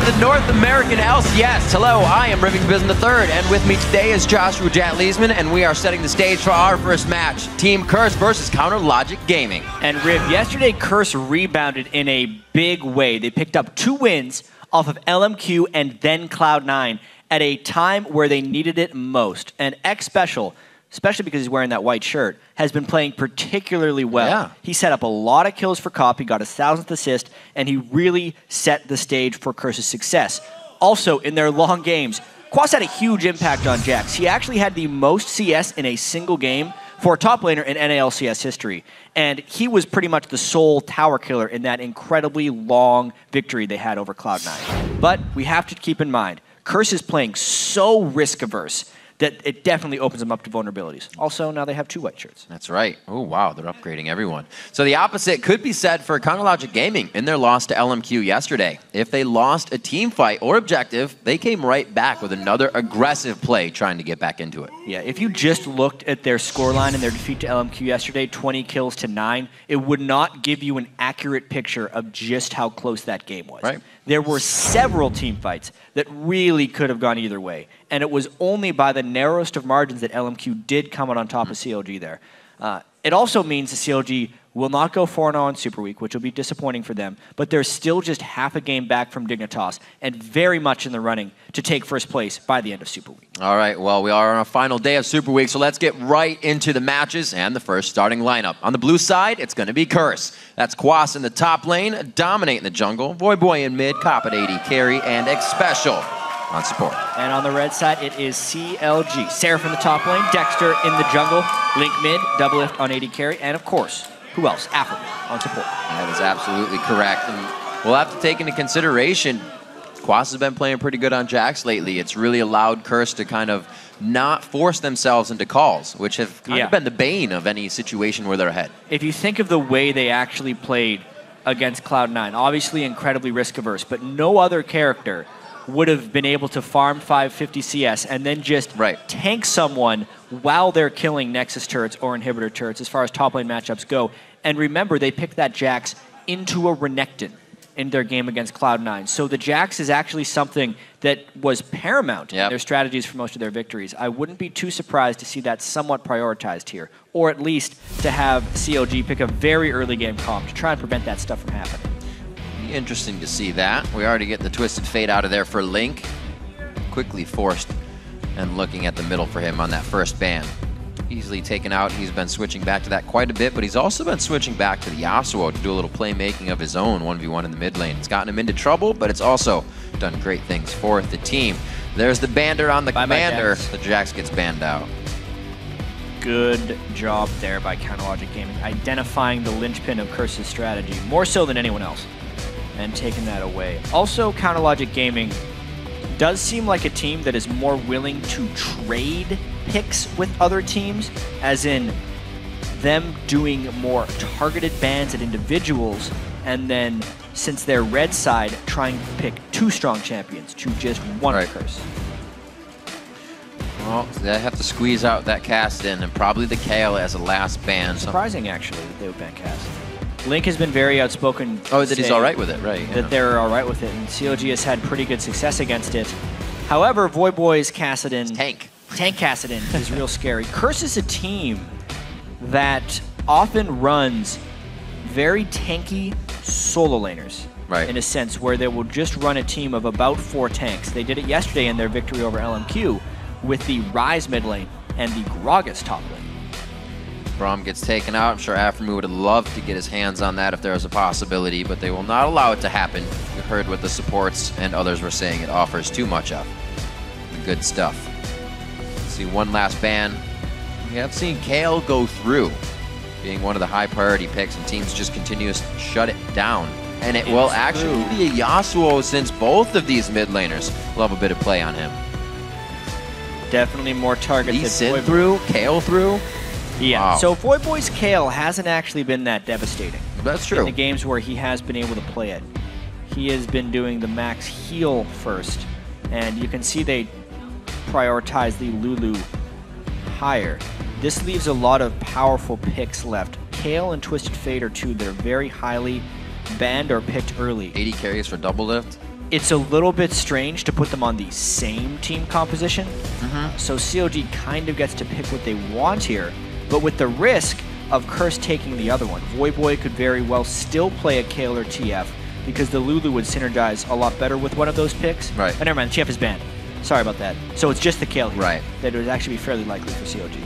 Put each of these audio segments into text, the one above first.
the North American LCS. Hello, I am Riving Bism III, and with me today is Joshua Jat-Leesman, and we are setting the stage for our first match, Team Curse versus Counter Logic Gaming. And Riv, yesterday Curse rebounded in a big way. They picked up 2 wins off of LMQ and then Cloud9 at a time where they needed it most. And Xpecial, especially because he's wearing that white shirt, has been playing particularly well. Yeah. He set up a lot of kills for Cop, he got his 1000th assist, and he really set the stage for Curse's success. Also, in their long games, Quas had a huge impact on Jax. He actually had the most CS in a single game for a top laner in NA LCS history. And he was pretty much the sole tower killer in that incredibly long victory they had over Cloud9. But we have to keep in mind, Curse is playing so risk-averse that it definitely opens them up to vulnerabilities. Also, now they have 2 white shirts. That's right. Oh, wow, they're upgrading everyone. So the opposite could be said for Counter Logic Gaming in their loss to LMQ yesterday. If they lost a team fight or objective, they came right back with another aggressive play trying to get back into it. Yeah, if you just looked at their scoreline in their defeat to LMQ yesterday, 20 kills to 9, it would not give you an accurate picture of just how close that game was. Right. There were several team fights that really could have gone either way, and it was only by the narrowest of margins that LMQ did come out on top of CLG there. It also means the CLG will not go 4-0 on Super Week, which will be disappointing for them, but they're still just half a game back from Dignitas and very much in the running to take first place by the end of Super Week. All right, well, we are on our final day of Super Week, so let's get right into the matches and the first starting lineup. On the blue side, it's going to be Curse. That's Quas in the top lane, Dominate in the jungle, Voyboy in mid, Cop at AD carry, and Xpecial on support. And on the red side, it is CLG. Seraph in the top lane, Dexter in the jungle, Link mid, Doublelift on AD carry, and of course, who else? Aphromoo on support. That is absolutely correct. And we'll have to take into consideration, Quas has been playing pretty good on Jax lately. It's really allowed Curse to kind of not force themselves into calls, which have kind of been the bane of any situation where they're ahead. If you think of the way they actually played against Cloud9, obviously incredibly risk-averse, but no other character would have been able to farm 550 CS and then just tank someone while they're killing Nexus turrets or inhibitor turrets as far as top lane matchups go. And remember, they picked that Jax into a Renekton in their game against Cloud9. So the Jax is actually something that was paramount in their strategies for most of their victories. I wouldn't be too surprised to see that somewhat prioritized here, or at least to have CLG pick a very early game comp to try and prevent that stuff from happening. Interesting to see that. We already get the Twisted Fate out of there for Link. Quickly forced and looking at the middle for him on that first ban. Easily taken out. He's been switching back to that quite a bit, but he's also been switching back to the Yasuo to do a little playmaking of his own 1v1 in the mid lane. It's gotten him into trouble, but it's also done great things for the team. There's the bander on the commander. The Jax gets banned out. Good job there by Counter Logic Gaming, identifying the linchpin of Curse's strategy, more so than anyone else, and taking that away. Also, Counter Logic Gaming does seem like a team that is more willing to trade picks with other teams, as in them doing more targeted bans at individuals, and then, since they're red side, trying to pick 2 strong champions to just 1 Curse. Well, they have to squeeze out that cast in, and probably the Kale as a last ban. Surprising, actually, that they would ban cast. Link has been very outspoken. Oh, that he's all right with it, right? That they're all right with it, and CLG has had pretty good success against it. However, Voyboy's Kassadin, tank Kassadin is real scary. Curse is a team that often runs very tanky solo laners. In a sense, where they will just run a team of about 4 tanks. They did it yesterday in their victory over LMQ with the Ryze mid lane and the Gragas top lane. Braum gets taken out. I'm sure Aphromoo would have loved to get his hands on that if there was a possibility, but they will not allow it to happen. You heard what the supports and others were saying. It offers too much of the good stuff. Let's see one last ban. We have seen Kale go through, being one of the high priority picks, and teams just continue to shut it down. And it will actually be a Yasuo, since both of these mid laners will have a bit of play on him. Definitely more targeted. Lee Sin through, Kale through. Yeah, wow. So Voyboy's Kale hasn't actually been that devastating. That's true. In the games where he has been able to play it. He has been doing the max heal first, and you can see they prioritize the Lulu higher. This leaves a lot of powerful picks left. Kale and Twisted Fate are 2 that are very highly banned or picked early. 80 carries for Doublelift. it's a little bit strange to put them on the same team composition. So CLG kind of gets to pick what they want here, but with the risk of Curse taking the other one. Voyboy could very well still play a Kale or TF because the Lulu would synergize a lot better with one of those picks. Right. But never mind, TF is banned. Sorry about that. So it's just the Kale here. Right. That would actually be fairly likely for CLG.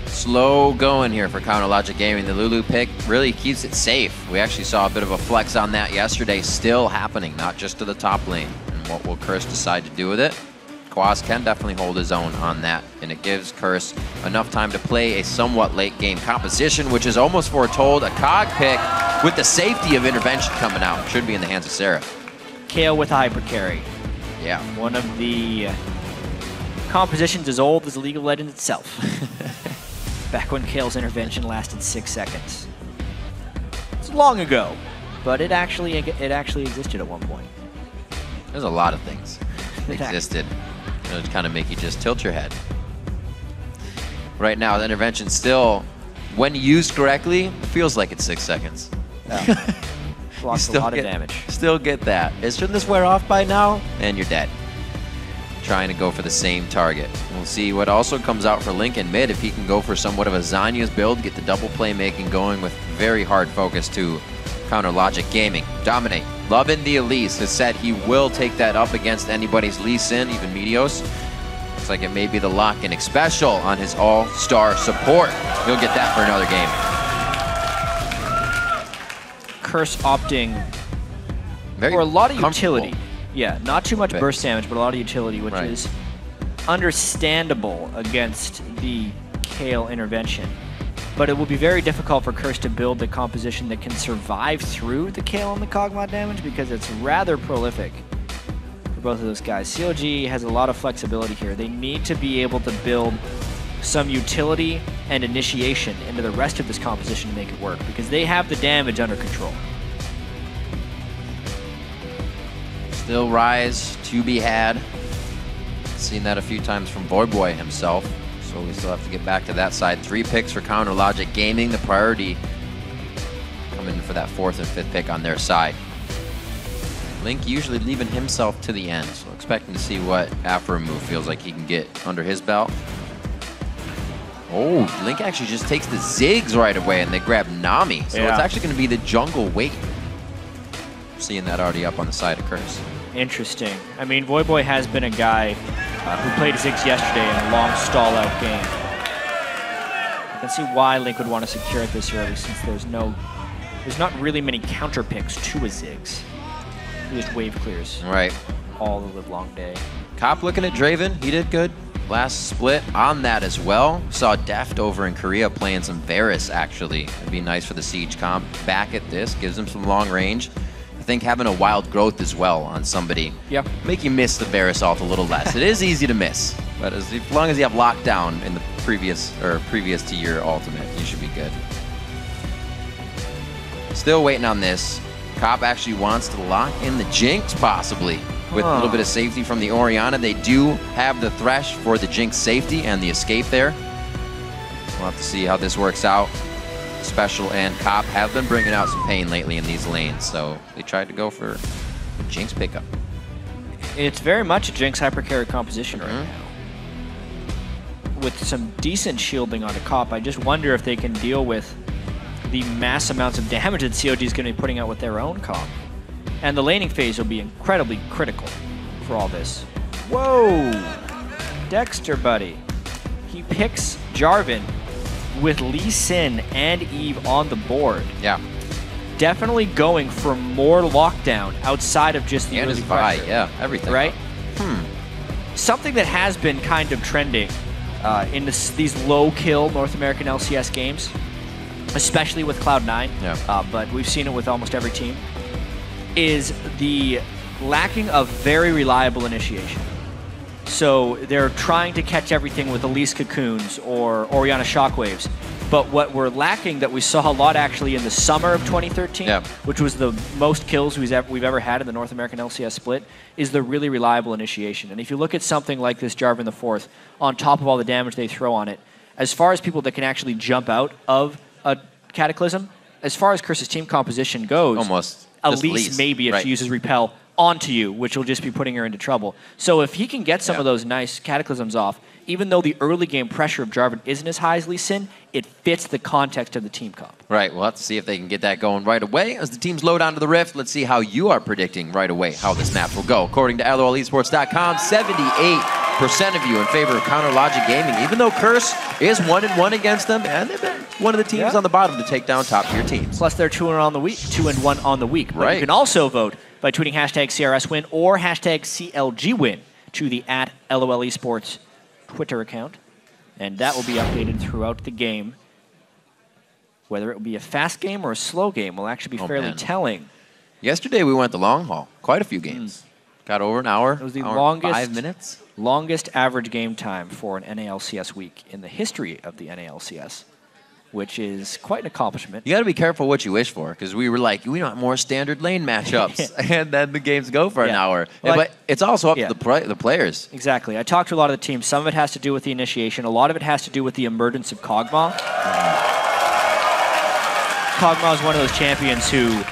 Slow going here for Counter Logic Gaming. The Lulu pick really keeps it safe. We actually saw a bit of a flex on that yesterday, still happening, not just to the top lane. And what will Curse decide to do with it? Quas can definitely hold his own on that, and it gives Curse enough time to play a somewhat late game composition, which is almost foretold. A cog pick with the safety of intervention coming out. Should be in the hands of Seraph. Kale with a hyper carry. Yeah. One of the compositions as old as League of Legends itself. Back when Kale's intervention lasted 6 seconds. It's long ago, but it actually existed at one point. There's a lot of things that existed. It'll kind of make you just tilt your head. Right now, the intervention still, when used correctly, feels like it's 6 seconds. Yeah. Blocks a lot of damage. Still get that. Shouldn't this wear off by now? And you're dead. Trying to go for the same target. We'll see what also comes out for Link in mid if he can go for somewhat of a Zanya's build, get the double playmaking going with very hard focus to Counter Logic Gaming. Dominate. Loving the Elise has said he will take that up against anybody's Lee Sin, even Meteos. Looks like it may be the lock in Xpecial on his all-star support. He'll get that for another game. Curse opting Very for a lot of utility. Yeah, not too much burst damage, but a lot of utility, which Right. is understandable against the Kale intervention. But it will be very difficult for Curse to build the composition that can survive through the Kale and the Cogmod damage because it's rather prolific for both of those guys. CLG has a lot of flexibility here. They need to be able to build some utility and initiation into the rest of this composition to make it work because they have the damage under control. Still Rise to be had. Seen that a few times from Voyboy himself. So we still have to get back to that side. 3 picks for Counter Logic Gaming. The priority coming for that 4th and 5th pick on their side. Link usually leaving himself to the end. So expecting to see what Aphromoo feels like he can get under his belt. Oh, Link actually just takes the Ziggs right away and they grab Nami. So it's actually going to be the jungle wait. Seeing that already up on the side of Curse. Interesting. I mean, Voyboy has been a guy who played Ziggs yesterday in a long stall-out game. I can see why Link would want to secure it this early since there's not really many counter picks to a Ziggs. He just wave clears. Right. All the livelong day. Cop looking at Draven. He did good. Last split on that as well. Saw Deft over in Korea playing some Varus, actually. It'd be nice for the Siege comp. Back at this. Gives him some long range. I think having a wild growth as well on somebody make you miss the Varus ult a little less. It is easy to miss, but as long as you have lockdown in the previous to your ultimate, you should be good. Still waiting on this. Cop actually wants to lock in the Jinx possibly with a little bit of safety from the Orianna. They do have the Thresh for the Jinx safety and the escape there. We'll have to see how this works out. Xpecial and Cop have been bringing out some pain lately in these lanes, so they tried to go for a Jinx pickup. It's very much a Jinx hypercarry composition right now. With some decent shielding on a Cop, I just wonder if they can deal with the mass amounts of damage that CLG is going to be putting out with their own comp. And the laning phase will be incredibly critical for all this. Whoa! Dexter, buddy. He picks Jarvan with Lee Sin and Eve on the board. Yeah. Definitely going for more lockdown outside of just the and early his buy, pressure. everything. Right? Something that has been kind of trending in these low-kill North American LCS games, especially with Cloud9, but we've seen it with almost every team, is the lacking of very reliable initiation. So they're trying to catch everything with Elise Cocoons or Orianna Shockwaves. But what we're lacking that we saw a lot actually in the summer of 2013, which was the most kills we've ever had in the North American LCS split, is the really reliable initiation. And if you look at something like this Jarvan the Fourth, on top of all the damage they throw on it, as far as people that can actually jump out of a Cataclysm, as far as Curse's team composition goes, almost Elise maybe if she uses Repel, onto you, which will just be putting her into trouble. So if he can get some of those nice cataclysms off, even though the early game pressure of Jarvan isn't as high as Lee Sin, it fits the context of the team comp. Right, we'll have to see if they can get that going right away. As the teams load onto the Rift, let's see how you are predicting right away how this match will go. According to LOLesports.com, 78% of you in favor of Counter Logic Gaming, even though Curse is 1-1 against them, and they've been one of the teams on the bottom to take down top-tier teams. Plus they're 2-1 on the week, 2-1 on the week. But right. you can also vote by tweeting hashtag CRS win or hashtag CLG win to the @LOL Esports Twitter account. And that will be updated throughout the game. Whether it will be a fast game or a slow game will actually be fairly telling. Yesterday we went the long haul. Quite a few games. Got over an hour. It was the longest, 5 minutes. Longest average game time for an NA LCS week in the history of the NA LCS, which is quite an accomplishment. You got to be careful what you wish for, because we were like, we want more standard lane matchups, and then the games go for an hour. Well, but it's also up to the players. Exactly. I talked to a lot of the teams. Some of it has to do with the initiation. A lot of it has to do with the emergence of Kog'Maw. Kog'Maw is one of those champions who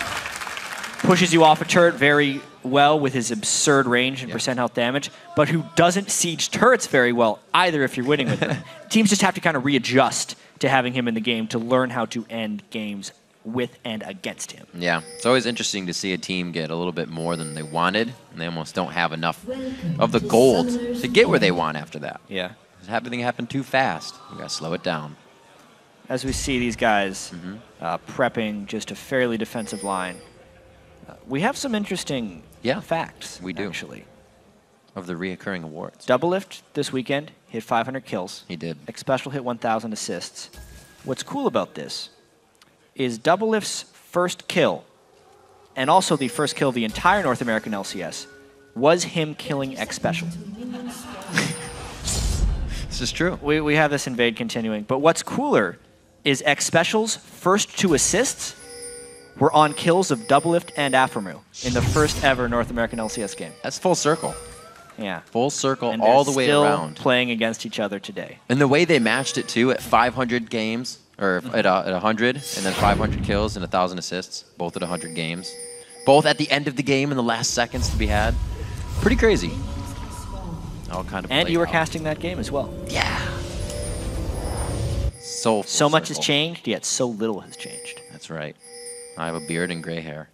pushes you off a turret very well with his absurd range and percent health damage, but who doesn't siege turrets very well either if you're winning with him. Teams just have to kind of readjust to having him in the game to learn how to end games with and against him. Yeah, it's always interesting to see a team get a little bit more than they wanted, and they almost don't have enough of the gold to get where they want after that. Yeah. Everything happened too fast. We got to slow it down. As we see these guys prepping just a fairly defensive line, we have some interesting facts, we do. Actually. Of the reoccurring awards. Doublelift this weekend hit 500 kills. He did. Xpecial hit 1,000 assists. What's cool about this is Doublelift's first kill, and also the first kill of the entire North American LCS, was him killing Xpecial. This is true. We have this invade continuing, but what's cooler is Xpecial's first 2 assists were on kills of Doublelift and Aphromoo in the first ever North American LCS game. That's full circle. Yeah. Full circle and all the way still around. Playing against each other today. And the way they matched it too at 500 games, or at 100, and then 500 kills and 1,000 assists, both at 100 games. Both at the end of the game in the last seconds to be had. Pretty crazy. All kind of. And you were casting that game as well. Yeah. So much has changed, yet so little has changed. That's right. I have a beard and gray hair.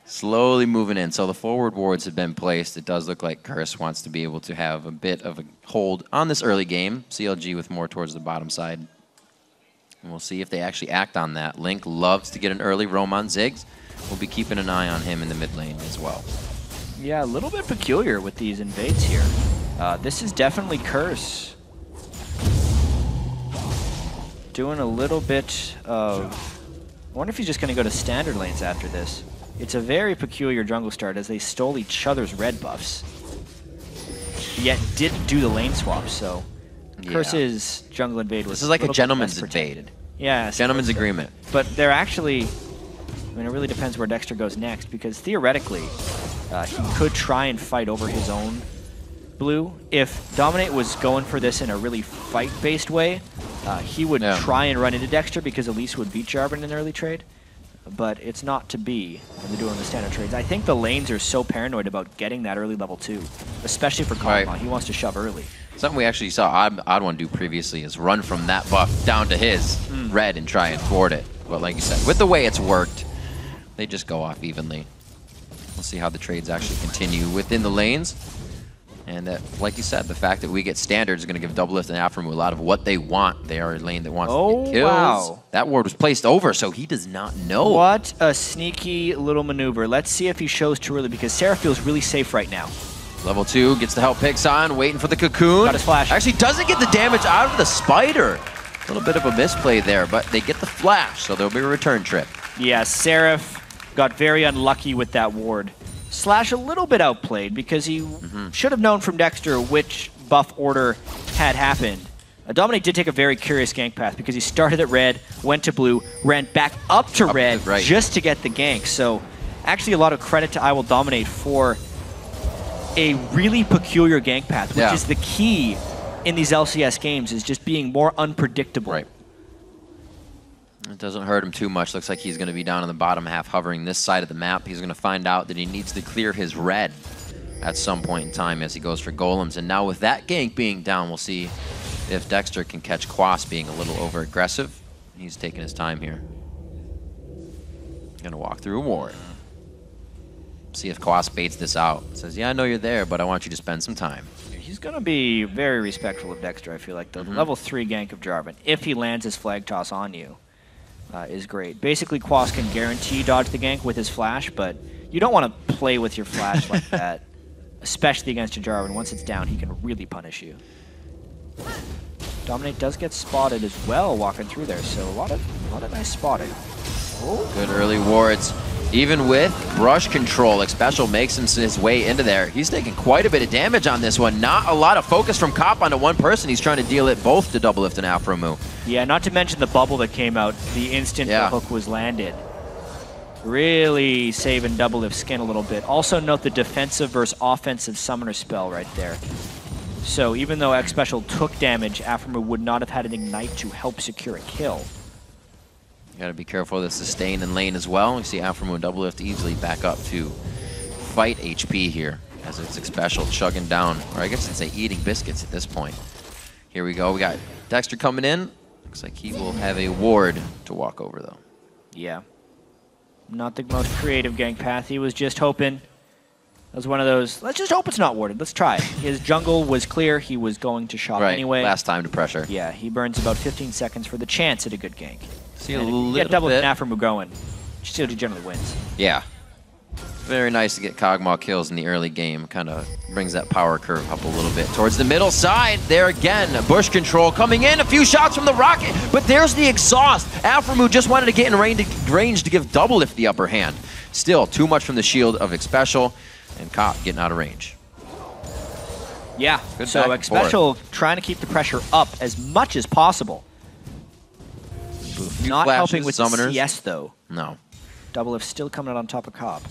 Slowly moving in. So the forward wards have been placed. It does look like Curse wants to be able to have a bit of a hold on this early game. CLG with more towards the bottom side. And we'll see if they actually act on that. Link loves to get an early roam on Ziggs. We'll be keeping an eye on him in the mid lane as well. Yeah, a little bit peculiar with these invades here. This is definitely Curse. Doing a little bit of... I wonder if he's just going to go to standard lanes after this. It's a very peculiar jungle start as they stole each other's red buffs, yet didn't do the lane swap, so Curse's jungle invade was... This is like a gentleman's invade. Yeah. Gentleman's agreement. But they're actually... I mean, it really depends where Dexter goes next, because theoretically, he could try and fight over his own blue. If Dominate was going for this in a really fight-based way, he would try and run into Dexter because Elise would beat Jarvan in an early trade. But it's not to be when they're doing the standard trades. I think the lanes are so paranoid about getting that early level 2, especially for Kog'Maw. Right. He wants to shove early. Something we actually saw Odd1 do previously is run from that buff down to his red and try and thwart it. But like you said, with the way it's worked, they just go off evenly. We'll see how the trades actually continue within the lanes. And like you said, the fact that we get standard is going to give Doublelift and Aphromoo a lot of what they want. They are a lane that wants to get kills. Wow. That ward was placed over, so he does not know. What a sneaky little maneuver. Let's see if he shows too early, because Seraph feels really safe right now. Level 2 gets the help picks on, waiting for the cocoon. Got his flash. Actually doesn't get the damage out of the spider. A little bit of a misplay there, but they get the flash, so there'll be a return trip. Yeah, Seraph got very unlucky with that ward. Slash a little bit outplayed because he should have known from Dexter which buff order had happened. Dominate did take a very curious gank path because he started at red, went to blue, ran back up to red just to get the gank. So actually a lot of credit to IWillDominate for a really peculiar gank path, which is the key in these LCS games, is just being more unpredictable. Right. It doesn't hurt him too much. Looks like he's going to be down in the bottom half, hovering this side of the map. He's going to find out that he needs to clear his red at some point in time as he goes for golems. And now with that gank being down, we'll see if Dexter can catch Quas being a little over-aggressive. He's taking his time here. Going to walk through a ward. See if Quas baits this out. Says, yeah, I know you're there, but I want you to spend some time. He's going to be very respectful of Dexter, I feel like. The level 3 gank of Jarvan, if he lands his flag toss on you, is great. Basically, Quas can guarantee dodge the gank with his flash, but you don't want to play with your flash like that, especially against a Jarvan. Once it's down, he can really punish you. Dominate does get spotted as well walking through there, so a lot of nice spotting. Oh. Good early wards. Even with brush control, Xpecial makes his way into there. He's taking quite a bit of damage on this one. Not a lot of focus from Cop onto one person. He's trying to deal it both to Doublelift and Aphromoo. Yeah, not to mention the bubble that came out the instant the hook was landed. Really saving Doublelift's skin a little bit. Also note the defensive versus offensive summoner spell right there. So even though Xpecial took damage, Aphromoo would not have had an ignite to help secure a kill. You gotta be careful of the sustain in lane as well. You see Aphromoo and Doublelift easily back up to fight HP here as it's Xpecial chugging down, or I guess I'd say eating biscuits at this point. Here we go. We got Dexter coming in. Looks like he will have a ward to walk over though. Yeah. Not the most creative gank path. He was just hoping. That was one of those, let's just hope it's not warded. Let's try it. His jungle was clear. He was going to shop anyway. Last time to pressure. Yeah, he burns about 15 seconds for the chance at a good gank. See a and little get double bit. Aphromoo going. CLG generally wins. Yeah. Very nice to get Kog'Maw kills in the early game. Kind of brings that power curve up a little bit. Towards the middle side, there again, bush control coming in. A few shots from the rocket, but there's the exhaust. Aphromoo just wanted to get in range to give Doublelift the upper hand. Still, too much from the shield of Xpecial, and Cop getting out of range. Yeah, good so Xpecial trying to keep the pressure up as much as possible. Not helping with summoners. the CS, though. No. Doublelift still coming out on top of Cop.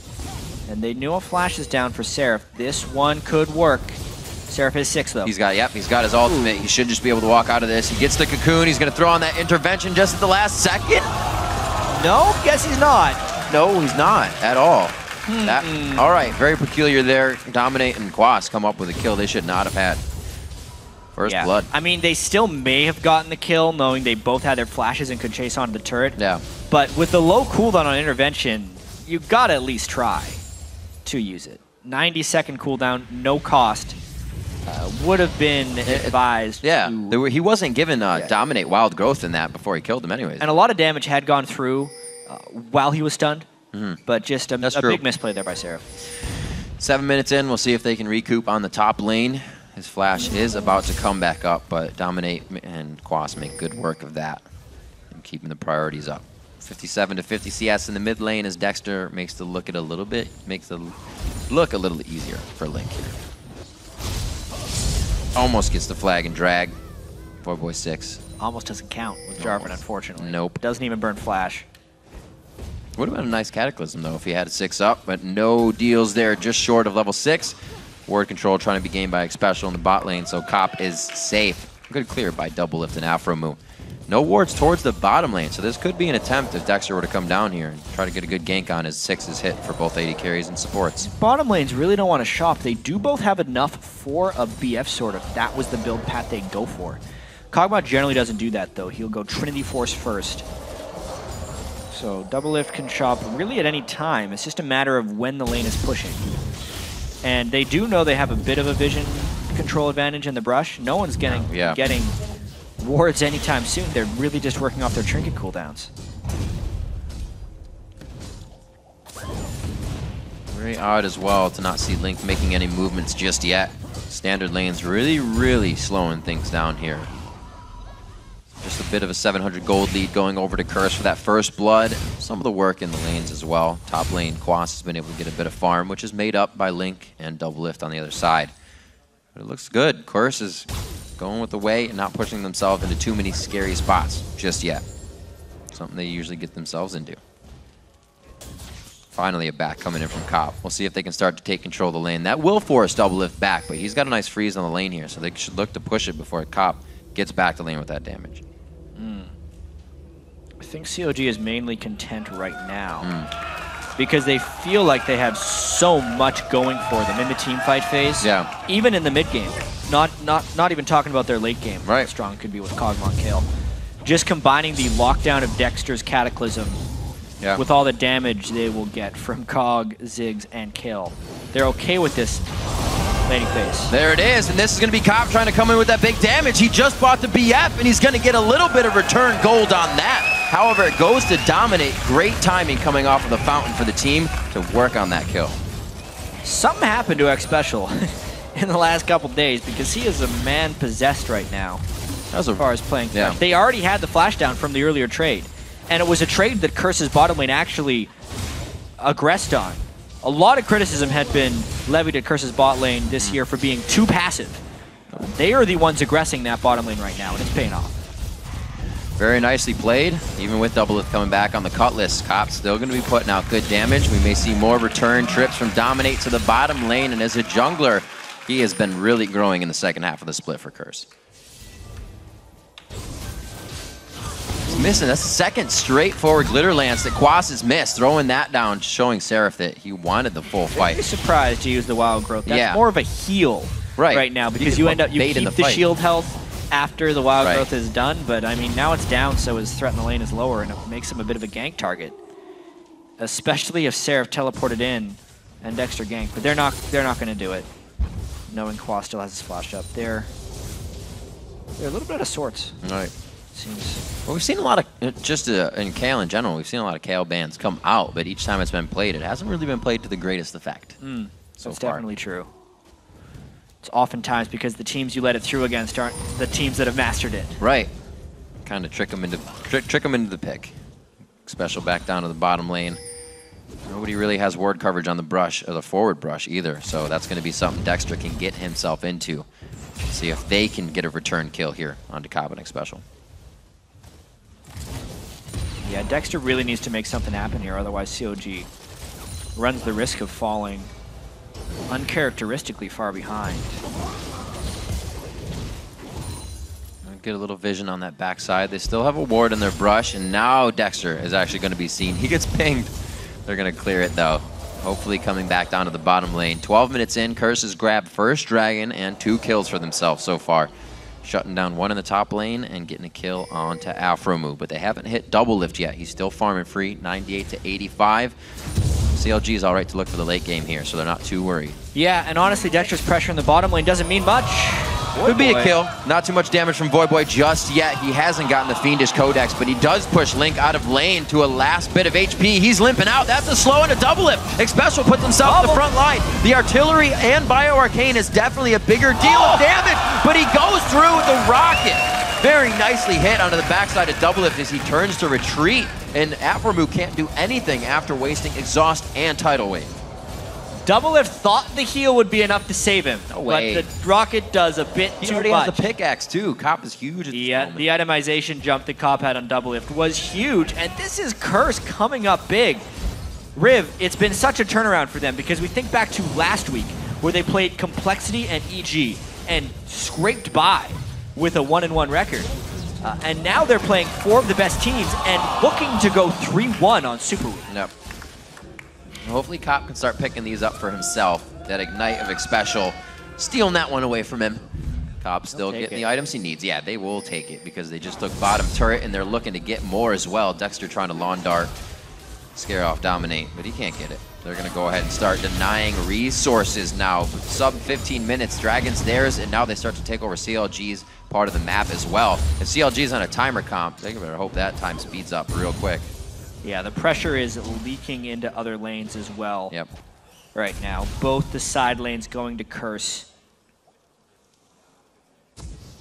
And they knew a flash is down for Seraph. This one could work. Seraph is 6, though. He's got his ultimate. He should just be able to walk out of this. He gets the cocoon. He's going to throw on that intervention just at the last second. No, guess he's not. No, he's not at all. All right, very peculiar there. Dominate and Quas come up with a kill they should not have had. First blood. I mean, they still may have gotten the kill, knowing they both had their flashes and could chase onto the turret. Yeah. But with the low cooldown on intervention, you gotta at least try to use it. 90-second cooldown, no cost. Would have been advised. Yeah, he wasn't given Dominate Wild Growth in that before he killed him anyways. And a lot of damage had gone through while he was stunned, but just a big misplay there by Seraph. 7 minutes in, we'll see if they can recoup on the top lane. His flash is about to come back up, but Dominate and Quas make good work of that and keeping the priorities up. 57 to 50 CS in the mid lane as Dexter makes the look a little easier for Link here. Almost gets the flag and drag. Voyboy 6. Almost doesn't count with Jarvan, unfortunately. Nope. Doesn't even burn flash. Would have been a nice Cataclysm though if he had a 6 up, but no deals there, just short of level 6. Ward control trying to be gained by Xpecial in the bot lane, so Cop is safe. Good clear by Doublelift and Aphromoo. No wards towards the bottom lane, so this could be an attempt if Dexter were to come down here and try to get a good gank on his 6's hit for both AD carries and supports. Bottom lanes really don't want to shop. They do both have enough for a BF sort of. That was the build path they go for. Kog'Maw generally doesn't do that though. He'll go Trinity Force first. So Doublelift can shop really at any time. It's just a matter of when the lane is pushing. And they do know they have a bit of a vision control advantage in the brush. No one's getting wards anytime soon. They're really just working off their trinket cooldowns. Very odd as well to not see Link making any movements just yet. Standard lane's really slowing things down here. Just a bit of a 700 gold lead going over to Curse for that first blood. Some of the work in the lanes as well. Top lane, Quas has been able to get a bit of farm, which is made up by Link and Doublelift on the other side. But it looks good. Curse is going with the way and not pushing themselves into too many scary spots just yet. Something they usually get themselves into. Finally a back coming in from Cop. We'll see if they can start to take control of the lane. That will force Doublelift back, but he's got a nice freeze on the lane here, so they should look to push it before Cop gets back to lane with that damage. think CLG is mainly content right now because they feel like they have so much going for them in the team fight phase. Yeah. Even in the mid game. Not even talking about their late game. Right. How strong could be with Kog'Maw Kale. Just combining the lockdown of Dexter's Cataclysm with all the damage they will get from Cog, Ziggs, and Kale. They're okay with this laning phase. There it is, and this is going to be Cop trying to come in with that big damage. He just bought the BF, and he's going to get a little bit of return gold on that. However, it goes to Dominate. Great timing coming off of the fountain for the team to work on that kill. Something happened to Xpecial in the last couple days because he is a man possessed right now as far as playing. Yeah. They already had the flashdown from the earlier trade, and it was a trade that Curse's bottom lane actually aggressed on. A lot of criticism had been levied at Curse's bot lane this year for being too passive. They are the ones aggressing that bottom lane right now, and it's paying off. Very nicely played, even with Doublelift coming back on the Cutlass. Cop's still going to be putting out good damage. We may see more return trips from Dominate to the bottom lane, and as a jungler, he has been really growing in the second half of the split for Curse. Missing. That's the second straightforward glitter lance that Quas has missed. Throwing that down, showing Seraph that he wanted the full fight. Very surprised to use the wild growth. That's more of a heal right now because you keep the shield health after the wild growth is done. But I mean, now it's down, so his threat in the lane is lower, and it makes him a bit of a gank target, especially if Seraph teleported in and Dexter ganked. But they're not going to do it, knowing Quas still has his flash up. They're a little bit out of sorts. Right. Seems. Well, we've seen a lot of, just in Kale in general, we've seen a lot of Kale bans come out, but each time it's been played, it hasn't really been played to the greatest effect. That's definitely true. It's oftentimes because the teams you let it through against aren't the teams that have mastered it. Right. Kind of trick them into the pick. Xpecial back down to the bottom lane. Nobody really has ward coverage on the brush, or the forward brush either, so that's going to be something Dexter can get himself into. See if they can get a return kill here onto Cobb and Xpecial. Yeah, Dexter really needs to make something happen here, otherwise CLG runs the risk of falling uncharacteristically far behind. Get a little vision on that backside. They still have a ward in their brush, and now Dexter is actually going to be seen. He gets pinged. They're going to clear it, though. Hopefully coming back down to the bottom lane. 12 minutes in, Curse has grabbed first dragon and 2 kills for themselves so far. Shutting down one in the top lane and getting a kill onto Aphromoo, but they haven't hit Doublelift yet. He's still farming free, 98 to 85. CLG is all right to look for the late game here, so they're not too worried. Yeah, and honestly, Dexter's pressure in the bottom lane doesn't mean much. Could be a kill. Not too much damage from Voyboy just yet. He hasn't gotten the Fiendish Codex, but he does push Link out of lane to a last bit of HP. He's limping out. That's a slow and a Doublelift. Xpecial puts himself on the front line. The artillery and Bio-Arcane is definitely a bigger deal of damage, but he goes through with the rocket. Very nicely hit onto the backside of Doublelift as he turns to retreat, and Aphromoo can't do anything after wasting Exhaust and Tidal Wave. Doublelift thought the heal would be enough to save him, but the rocket does a bit too much. He already has the pickaxe too. Cop is huge at this moment. The itemization jump that Cop had on Doublelift was huge, and this is Curse coming up big. Riv, it's been such a turnaround for them because we think back to last week where they played Complexity and EG and scraped by with a 1-1 record. And now they're playing 4 of the best teams and looking to go 3-1 on Super Week. Yep. Hopefully Cop can start picking these up for himself. That Ignite of Xpecial, stealing that one away from him. Cop's still getting the items he needs. Yeah, they will take it because they just took bottom turret and they're looking to get more as well. Dexter trying to lawn dart, scare off Dominate, but he can't get it. They're going to go ahead and start denying resources now. Sub 15 minutes, Dragon's theirs, and now they start to take over CLG's part of the map as well. If CLG's on a timer comp, they better hope that time speeds up real quick. Yeah, the pressure is leaking into other lanes as well. Yep. Right now, both the side lanes going to Curse.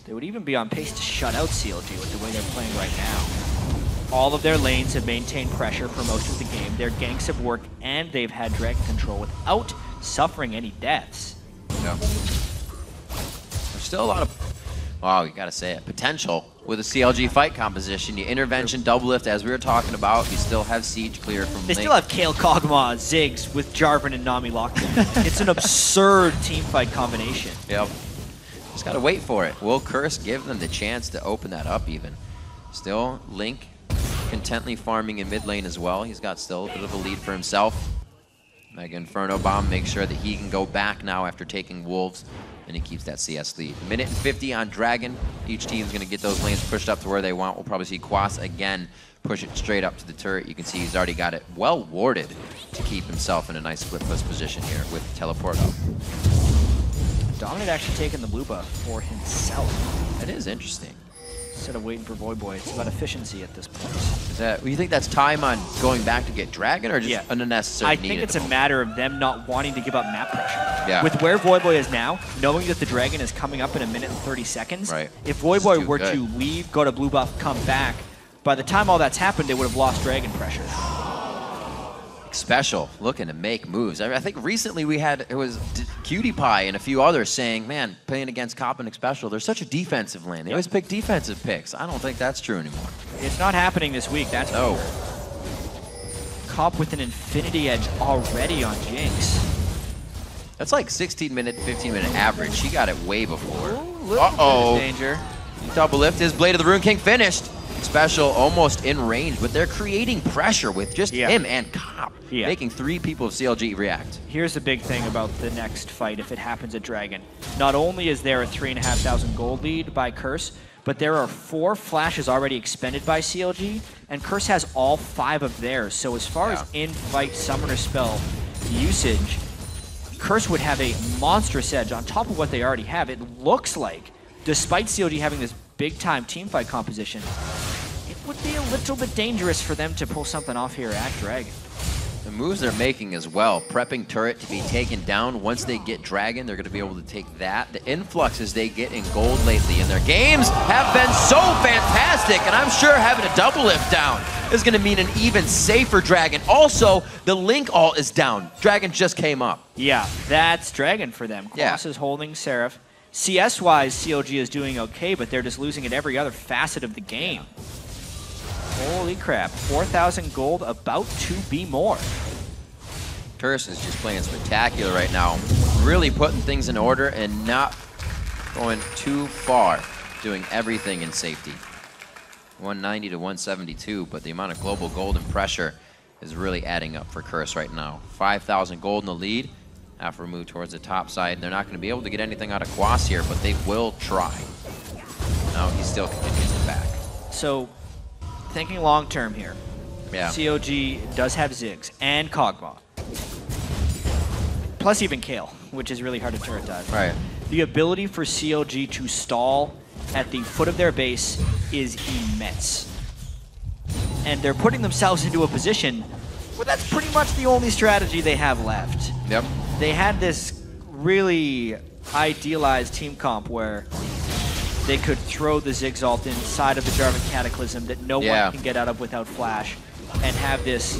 They would even be on pace to shut out CLG with the way they're playing right now. All of their lanes have maintained pressure for most of the game. Their ganks have worked, and they've had dragon control without suffering any deaths. Yep. There's still a lot of, wow, you gotta say it, potential with a CLG fight composition. You intervention, Doublelift, as we were talking about. You still have Siege clear from They still have Kale, Kog'Maw, Ziggs with Jarvan and Nami locked in. It's an absurd team fight combination. Yep. Just gotta wait for it. Will Curse give them the chance to open that up even? Still, Link contently farming in mid lane as well. He's got still a bit of a lead for himself. Mega Inferno Bomb makes sure that he can go back now after taking Wolves, and he keeps that CS lead. Minute and 50 on Dragon. Each team's going to get those lanes pushed up to where they want. We'll probably see Quas again push it straight up to the turret. You can see he's already got it well warded to keep himself in a nice split push position here with teleport up. Dominate actually taking the blue buff for himself. That is interesting. Instead of waiting for Voyboy, it's about efficiency at this point. Is that, you think that's time on going back to get Dragon, or just an unnecessary need? I think it's a matter of them not wanting to give up map pressure. Yeah. With where Voyboy is now, knowing that the Dragon is coming up in a minute and 30 seconds, if Voyboy were to leave, go to blue buff, come back, by the time all that's happened, they would have lost Dragon pressure. Xpecial looking to make moves. I think recently we had, it was Cutie Pie and a few others saying, man, playing against Cop and Xpecial, they're such a defensive lane. They always pick defensive picks. I don't think that's true anymore. It's not happening this week, that's no. Cop with an Infinity Edge already on Jinx. That's like 16-minute, 15-minute average. She got it way before. Uh-oh. Danger. Doublelift is Blade of the Rune King finished. Xpecial almost in range, but they're creating pressure with just him and Cop, making 3 people of CLG react. Here's the big thing about the next fight if it happens at Dragon. Not only is there a 3,500 gold lead by Curse, but there are 4 flashes already expended by CLG, and Curse has all 5 of theirs. So as far as in-fight summoner spell usage, Curse would have a monstrous edge on top of what they already have. It looks like, despite CLG having this big-time teamfight composition, it would be a little bit dangerous for them to pull something off here at Dragon. The moves they're making as well, prepping turret to be taken down. Once they get Dragon, they're going to be able to take that. The influxes they get in gold lately in their games have been so fantastic, and I'm sure having a Doublelift down is going to mean an even safer Dragon. Also, the Link ult is down. Dragon just came up. Yeah, that's Dragon for them. Quas is holding Seraph. CS-wise, CLG is doing okay, but they're just losing at every other facet of the game. Holy crap, 4,000 gold, about to be more. Curse is just playing spectacular right now. Really putting things in order and not going too far, doing everything in safety. 190 to 172, but the amount of global gold and pressure is really adding up for Curse right now. 5,000 gold in the lead. Aphromoo towards the top side. They're not going to be able to get anything out of Quas here, but they will try. No, he still continues to back. So, thinking long-term here, CLG does have Ziggs and Kog'Maw. Plus even Kale, which is really hard to turret dive. Right. The ability for CLG to stall at the foot of their base is immense. And they're putting themselves into a position where that's pretty much the only strategy they have left. Yep. They had this really idealized team comp where they could throw the Ziggs ult inside of the Jarvan Cataclysm that no one can get out of without flash, and have this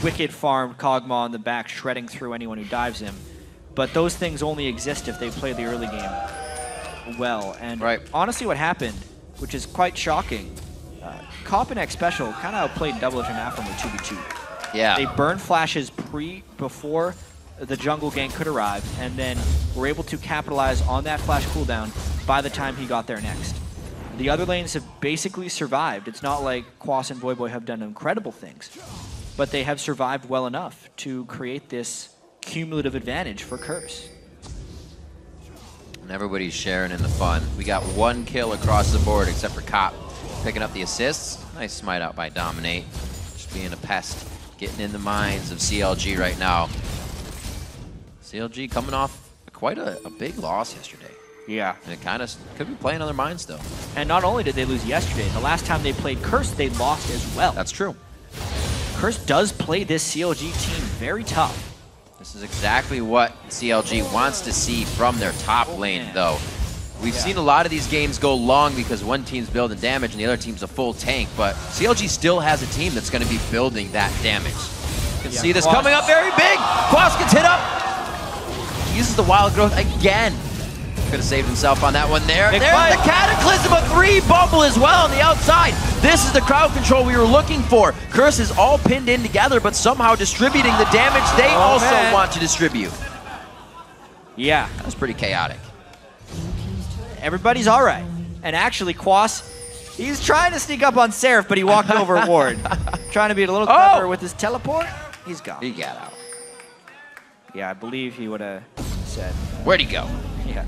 wicked farmed Kog'Maw on the back shredding through anyone who dives him. But those things only exist if they play the early game well. And honestly what happened, which is quite shocking, Cop and Xpecial kind of outplayed Doublelift and Aphromoo 2v2. Yeah. They burned flashes before the jungle gank could arrive, and then were able to capitalize on that flash cooldown by the time he got there next. The other lanes have basically survived. It's not like Quas and Voyboy have done incredible things, but they have survived well enough to create this cumulative advantage for Curse. And everybody's sharing in the fun. We got 1 kill across the board except for Cop picking up the assists. Nice smite out by Dominate. Just being a pest, getting in the minds of CLG right now. CLG coming off quite a big loss yesterday. Yeah. And it kind of could be playing on their minds still. And not only did they lose yesterday, the last time they played Curse, they lost as well. That's true. Curse does play this CLG team very tough. This is exactly what CLG wants to see from their top lane, though. We've seen a lot of these games go long because one team's building damage and the other team's a full tank, but CLG still has a team that's going to be building that damage. You can see this coming up very big. Quas gets hit up. Uses the wild growth again. Could have saved himself on that one there. There's the Cataclysm, a 3 bubble as well on the outside. This is the crowd control we were looking for. Curse is all pinned in together, but somehow distributing the damage they also want to distribute. Yeah. That was pretty chaotic. Everybody's all right. And actually, Quas He's trying to sneak up on Seraph, but he walked over Ward. Trying to be a little clever with his teleport. He's gone. He got out. Yeah, I believe he would have said. Where'd he go? Yeah.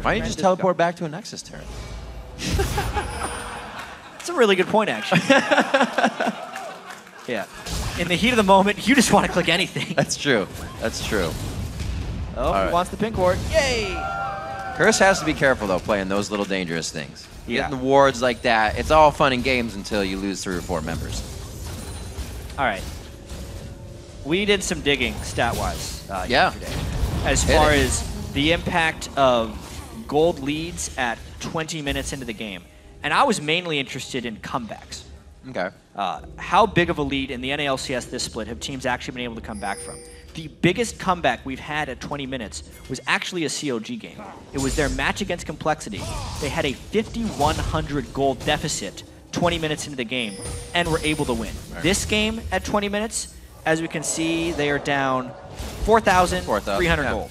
Why don't you just teleport back to a Nexus turret? That's a really good point, actually. Yeah. In the heat of the moment, you just want to click anything. That's true. That's true. Oh, he wants the pink ward. Yay! Curse has to be careful, though, playing those little dangerous things. Yeah. Getting the wards like that, it's all fun and games until you lose 3 or 4 members. All right. We did some digging stat-wise yesterday. As far as the impact of gold leads at 20 minutes into the game. And I was mainly interested in comebacks. Okay. How big of a lead in the NA LCS this split have teams actually been able to come back from? The biggest comeback we've had at 20 minutes was actually a CLG game. It was their match against Complexity. They had a 5,100 gold deficit 20 minutes into the game and were able to win. Right. This game at 20 minutes, as we can see, they are down 4,300 gold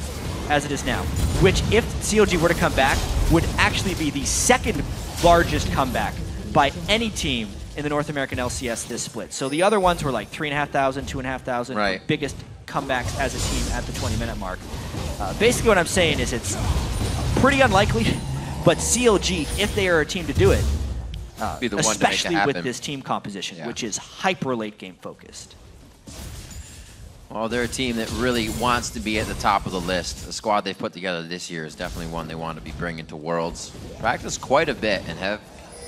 as it is now, which if CLG were to come back, would actually be the second largest comeback by any team in the North American LCS this split. So the other ones were like 3,500, 2,500, right. Biggest comebacks as a team at the 20-minute mark. Basically what I'm saying is it's pretty unlikely, but CLG, if they are a team to do it, be the one especially to make it with this team composition, which is hyper late game focused. Well, they're a team that really wants to be at the top of the list. The squad they've put together this year is definitely one they want to be bringing to Worlds. Practice quite a bit and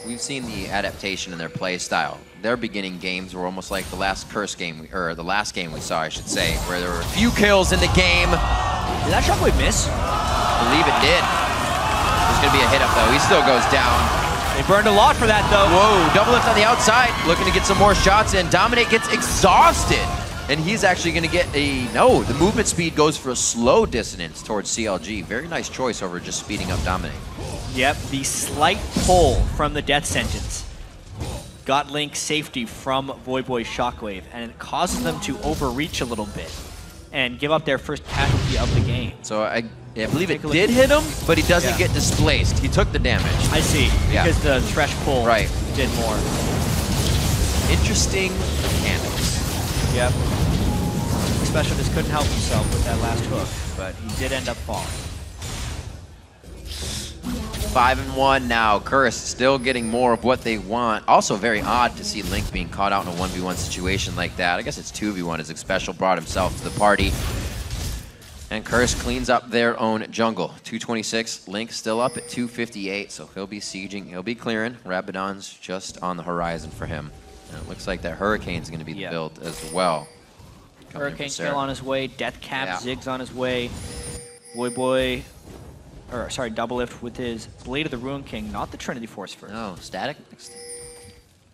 we've seen the adaptation in their play style. Their beginning games were almost like the last Curse game, or the last game we saw, I should say, where there were a few kills in the game. Did that Shockwave miss? I believe it did. There's going to be a hit up, though. He still goes down. They burned a lot for that, though. Whoa, Doublelift on the outside, looking to get some more shots in. Dominate gets exhausted, and he's actually going to get no, the movement speed goes for a slow dissonance towards CLG. Very nice choice over just speeding up Dominate. Yep, the slight pull from the death sentence got Link safety from Voyboy's Shockwave, and it causes them to overreach a little bit and give up their first casualty of the game. So I believe it did hit him, but he doesn't get displaced. He took the damage. I see, because the Thresh pull did more. Interesting mechanics. Yep. Xpecial just couldn't help himself with that last hook, but he did end up falling. 5-1 now. Curse still getting more of what they want. Also very odd to see Link being caught out in a 1v1 situation like that. I guess it's 2v1 as Xpecial brought himself to the party. And Curse cleans up their own jungle. 226, Link still up at 258, so he'll be sieging, he'll be clearing. Rabadon's just on the horizon for him. And it looks like that Hurricane's going to be the build as well. Hurricane kill on his way, Death Cap, Zig's on his way. Voyboy, or sorry, Doublelift with his Blade of the Ruin King, not the Trinity Force first. No, Static?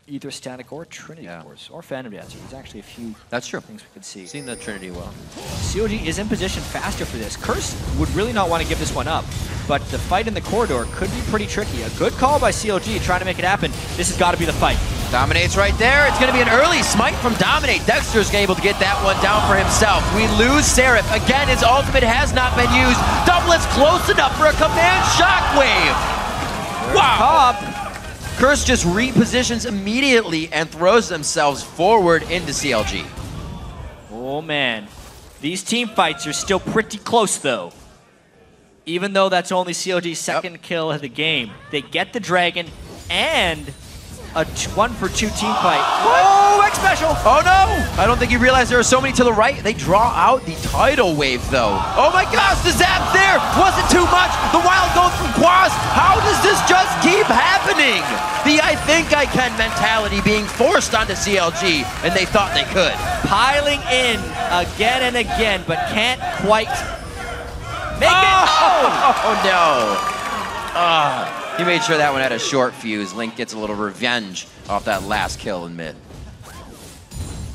Either Static or Trinity Force, or Phantom Dancer. There's actually a few things we could see. Seen the Trinity well. CLG is in position faster for this. Curse would really not want to give this one up, but the fight in the corridor could be pretty tricky. A good call by CLG trying to make it happen. This has got to be the fight. Dominate's right there. It's going to be an early smite from Dominate. Dexter's able to get that one down for himself. We lose Seraph. Again, his ultimate has not been used. Doublelift's close enough for a command shockwave. Wow. Curse just repositions immediately and throws themselves forward into CLG. Oh, man. These team fights are still pretty close, though. Even though that's only CLG's second kill of the game. They get the dragon and a 1-for-2 team fight. Oh, Xpecial! Oh no! I don't think you realize there are so many to the right. They draw out the tidal wave though. Oh my gosh, the zap there wasn't too much. The wild goat from Quas. How does this just keep happening? The I think I can mentality being forced onto CLG, and they thought they could. Piling in again and again, but can't quite make it. Oh no! He made sure that one had a short fuse. Link gets a little revenge off that last kill in mid.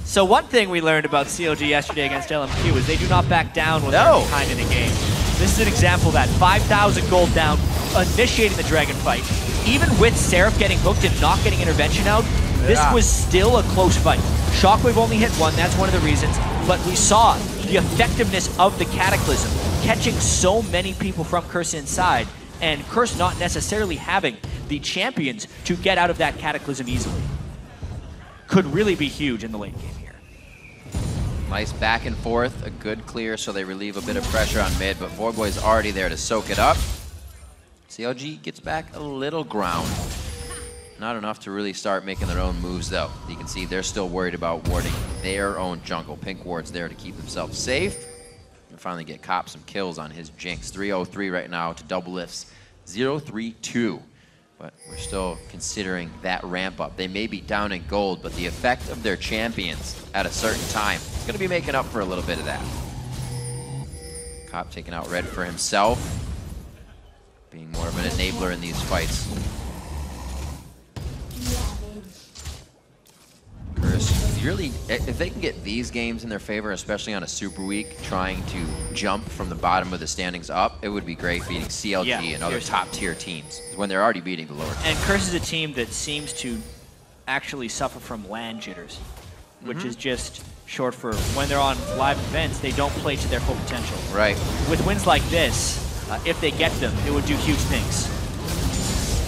So one thing we learned about CLG yesterday against LMQ is they do not back down when they're behind in the game. This is an example of that. 5,000 gold down, initiating the dragon fight. Even with Seraph getting hooked and not getting intervention out, this was still a close fight. Shockwave only hit one, that's one of the reasons, but we saw the effectiveness of the Cataclysm, catching so many people from Curse inside and Curse not necessarily having the champions to get out of that Cataclysm easily could really be huge in the late game here. Nice back and forth, a good clear, so they relieve a bit of pressure on mid, but Voyboy's already there to soak it up. CLG gets back a little ground. Not enough to really start making their own moves, though. You can see they're still worried about warding their own jungle. Pink ward's there to keep themselves safe. And finally get Cop some kills on his Jinx. 3-0-3 right now to Doublelift's 0-3-2. But we're still considering that ramp up. They may be down in gold, but the effect of their champions at a certain time is going to be making up for a little bit of that. Cop taking out Red for himself, being more of an enabler in these fights. Curse, really, if they can get these games in their favor, especially on a super week, trying to jump from the bottom of the standings up, it would be great beating CLG and other top-tier teams when they're already beating the lower teams. And Curse is a team that seems to actually suffer from LAN jitters, which is just short for when they're on live events, they don't play to their full potential. Right. With wins like this, if they get them, it would do huge things.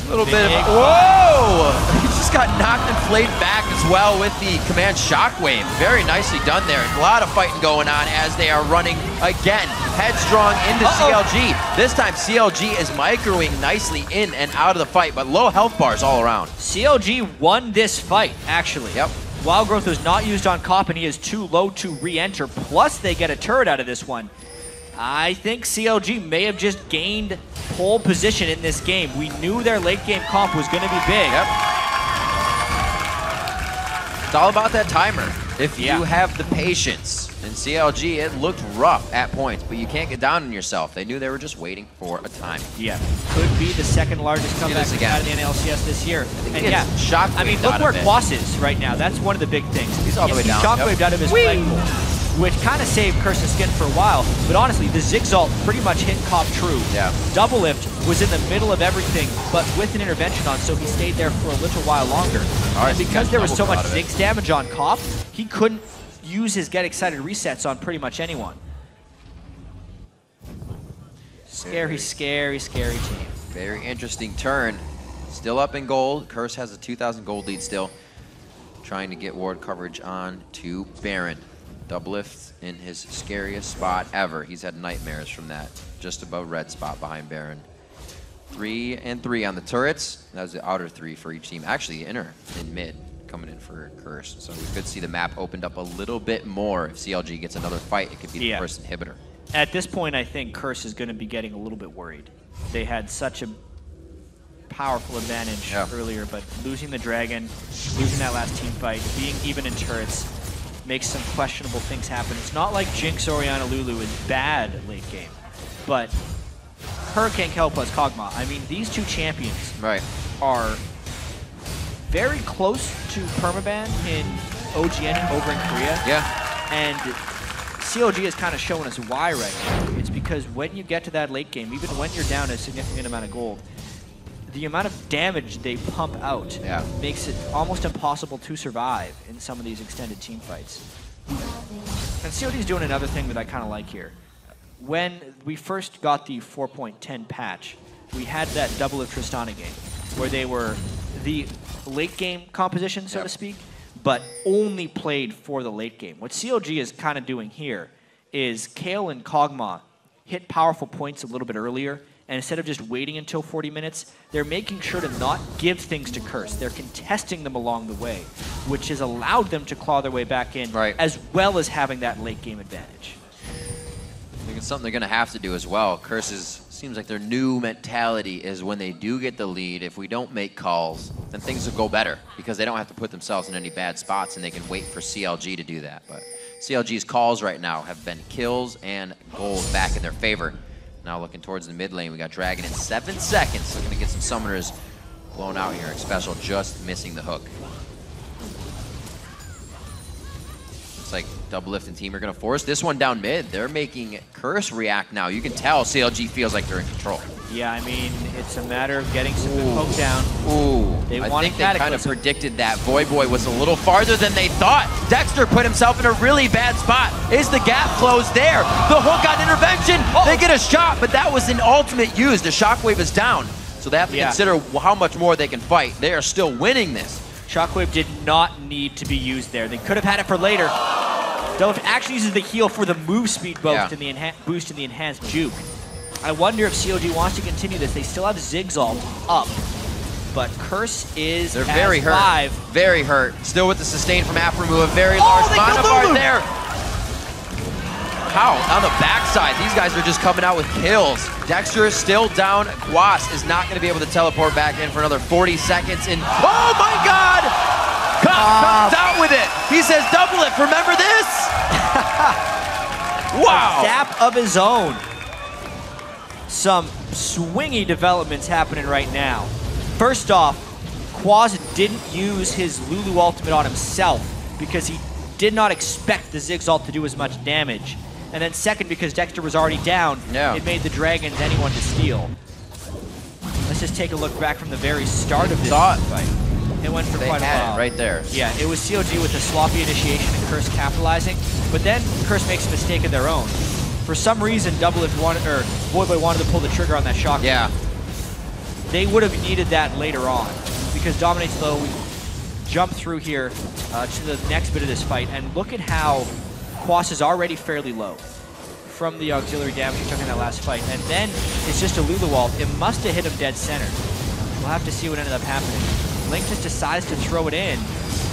A little bit of whoa! He just got knocked and flayed back as well with the command shockwave. Very nicely done there. A lot of fighting going on as they are running again. Headstrong into CLG. This time CLG is microing nicely in and out of the fight, but low health bars all around. CLG won this fight, actually. Yep. Wild Growth was not used on Cop, and he is too low to re-enter. Plus, they get a turret out of this one. I think CLG may have just gained pole position in this game. We knew their late game comp was going to be big. Yep. It's all about that timer. If you have the patience. In CLG, it looked rough at points, but you can't get down on yourself. They knew they were just waiting for a time. Yeah. Could be the second largest comeback out of the NA LCS this year. And yeah, I mean, look where Quas is right now. That's one of the big things. He's all the way down. He shockwaved out of his flagpole, which kind of saved Curse's skin for a while. But honestly, the Zigzalt pretty much hit Cop true. Yeah. Doublelift was in the middle of everything, but with an intervention on, so he stayed there for a little while longer. And because there was so much Ziggs damage on Cop, he couldn't use his Get Excited resets on pretty much anyone. Scary, scary, scary team. Very interesting turn. Still up in gold. Curse has a 2,000 gold lead still. Trying to get ward coverage on to Baron. Doublelift in his scariest spot ever. He's had nightmares from that. Just above red spot behind Baron. 3 and 3 on the turrets. That was the outer 3 for each team. Actually, the inner in mid coming in for Curse. So we could see the map opened up a little bit more. If CLG gets another fight, it could be the first inhibitor. At this point, I think Curse is going to be getting a little bit worried. They had such a powerful advantage earlier, but losing the Dragon, losing that last team fight, being even in turrets, makes some questionable things happen. It's not like Jinx, Orianna, Lulu is bad late game, but Hurricane Kell plus Kog'Maw. I mean, these two champions are very close to permaban in OGN over in Korea. Yeah. And CLG is kind of showing us why right now. It's because when you get to that late game, even when you're down a significant amount of gold, the amount of damage they pump out makes it almost impossible to survive in some of these extended team fights. And CLG is doing another thing that I kind of like here. When we first got the 4.10 patch, we had that Doublelift Tristana game where they were the late game composition, so to speak, but only played for the late game. What CLG is kind of doing here is Kayle and Kog'Maw hit powerful points a little bit earlier, and instead of just waiting until 40 minutes, they're making sure to not give things to Curse. They're contesting them along the way, which has allowed them to claw their way back in, as well as having that late game advantage. I think it's something they're going to have to do as well. Curses seems like their new mentality is when they do get the lead, if we don't make calls, then things will go better because they don't have to put themselves in any bad spots and they can wait for CLG to do that. But CLG's calls right now have been kills and gold back in their favor. Now looking towards the mid lane, we got Dragon in 7 seconds. Looking to get some summoners blown out here. Xpecial just missing the hook. Looks like Doublelift and team are going to force this one down mid. They're making Curse react now. You can tell CLG feels like they're in control. Yeah, I mean, it's a matter of getting some good poke down. Ooh, I think they kind of predicted that. Voyboy was a little farther than they thought. Dexter put himself in a really bad spot. Is the gap closed there? The hook on intervention. They get a shot, but that was an ultimate use. The shockwave is down, so they have to consider how much more they can fight. They are still winning this. Shockwave did not need to be used there. They could have had it for later. Doublelift actually uses the heal for the move speed boost in the enhanced juke. I wonder if CLG wants to continue this. They still have Zigzalt up, but Curse is They're very hurt. 5. Very hurt. Still with the sustain from Aphromoo, a very large Monobar there. How? On the backside, these guys are just coming out with kills. Dexter is still down. Quas is not going to be able to teleport back in for another 40 seconds. And oh my God! Comes out with it. He says, Doublelift, remember this? Wow. A zap of his own. Some swingy developments happening right now. First off, Quas didn't use his Lulu ultimate on himself because he did not expect the Zigzalt to do as much damage. And then second, because Dexter was already down, it made the Dragons anyone to steal. Let's just take a look back from the very start of this fight. It went for quite a while. Right there. Yeah, it was CLG with a sloppy initiation and Curse capitalizing, but then Curse makes a mistake of their own. For some reason, Doublelift wanted, or Voyboy wanted to pull the trigger on that shock. Yeah. They would have needed that later on, because Dominate's low. We jump through here to the next bit of this fight, and look at how Quas is already fairly low from the auxiliary damage he took in that last fight. And then it's just a Lulu ult. It must have hit him dead center. We'll have to see what ended up happening. Link just decides to throw it in,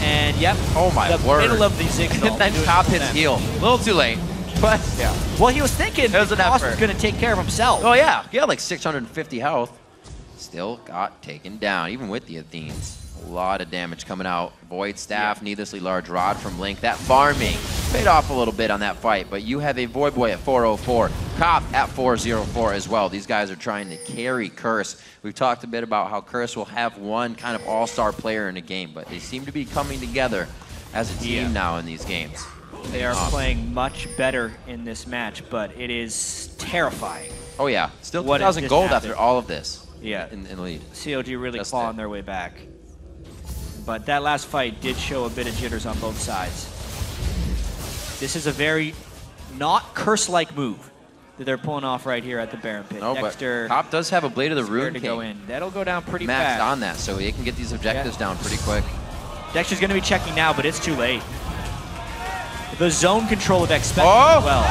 and yep, the middle of the Zigzalt. And then top his heal. A little too late. But well, he was thinking Quas was going to take care of himself. Oh yeah, he had like 650 health. Still got taken down, even with the Athenes. A lot of damage coming out. Void Staff, needlessly large rod from Link. That farming paid off a little bit on that fight, but you have a Voyboy at 404, Cop at 404 as well. These guys are trying to carry Curse. We've talked a bit about how Curse will have one kind of all-star player in a game, but they seem to be coming together as a team now in these games. They are playing much better in this match, but it is terrifying. Oh yeah, still 2,000 gold after all of this. Yeah, in lead. CLG really clawing their way back. But that last fight did show a bit of jitters on both sides. This is a very not Curse-like move that they're pulling off right here at the Baron Pit. No, Dexter, but Cop does have a Blade of the Rune to King. go in. That'll go down pretty maxed fast. on that, so he can get these objectives down pretty quick. Dexter's going to be checking now, but it's too late. The zone control of Xpecial as well.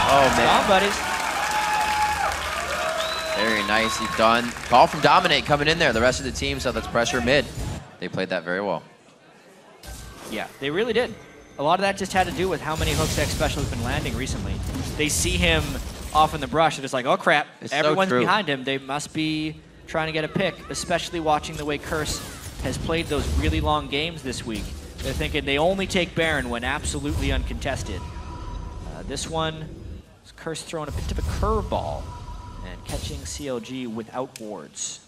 Oh man. Come on, buddies. Very nicely done. Call from Dominate coming in there. The rest of the team said let's pressure mid. They played that very well. Yeah, they really did. A lot of that just had to do with how many hooks Xpecial has been landing recently. They see him off in the brush, and it's like, oh crap, everyone's behind him. They must be trying to get a pick, especially watching the way Curse has played those really long games this week. They're thinking they only take Baron when absolutely uncontested. This one, Curse throwing a bit of a curveball and catching CLG without wards.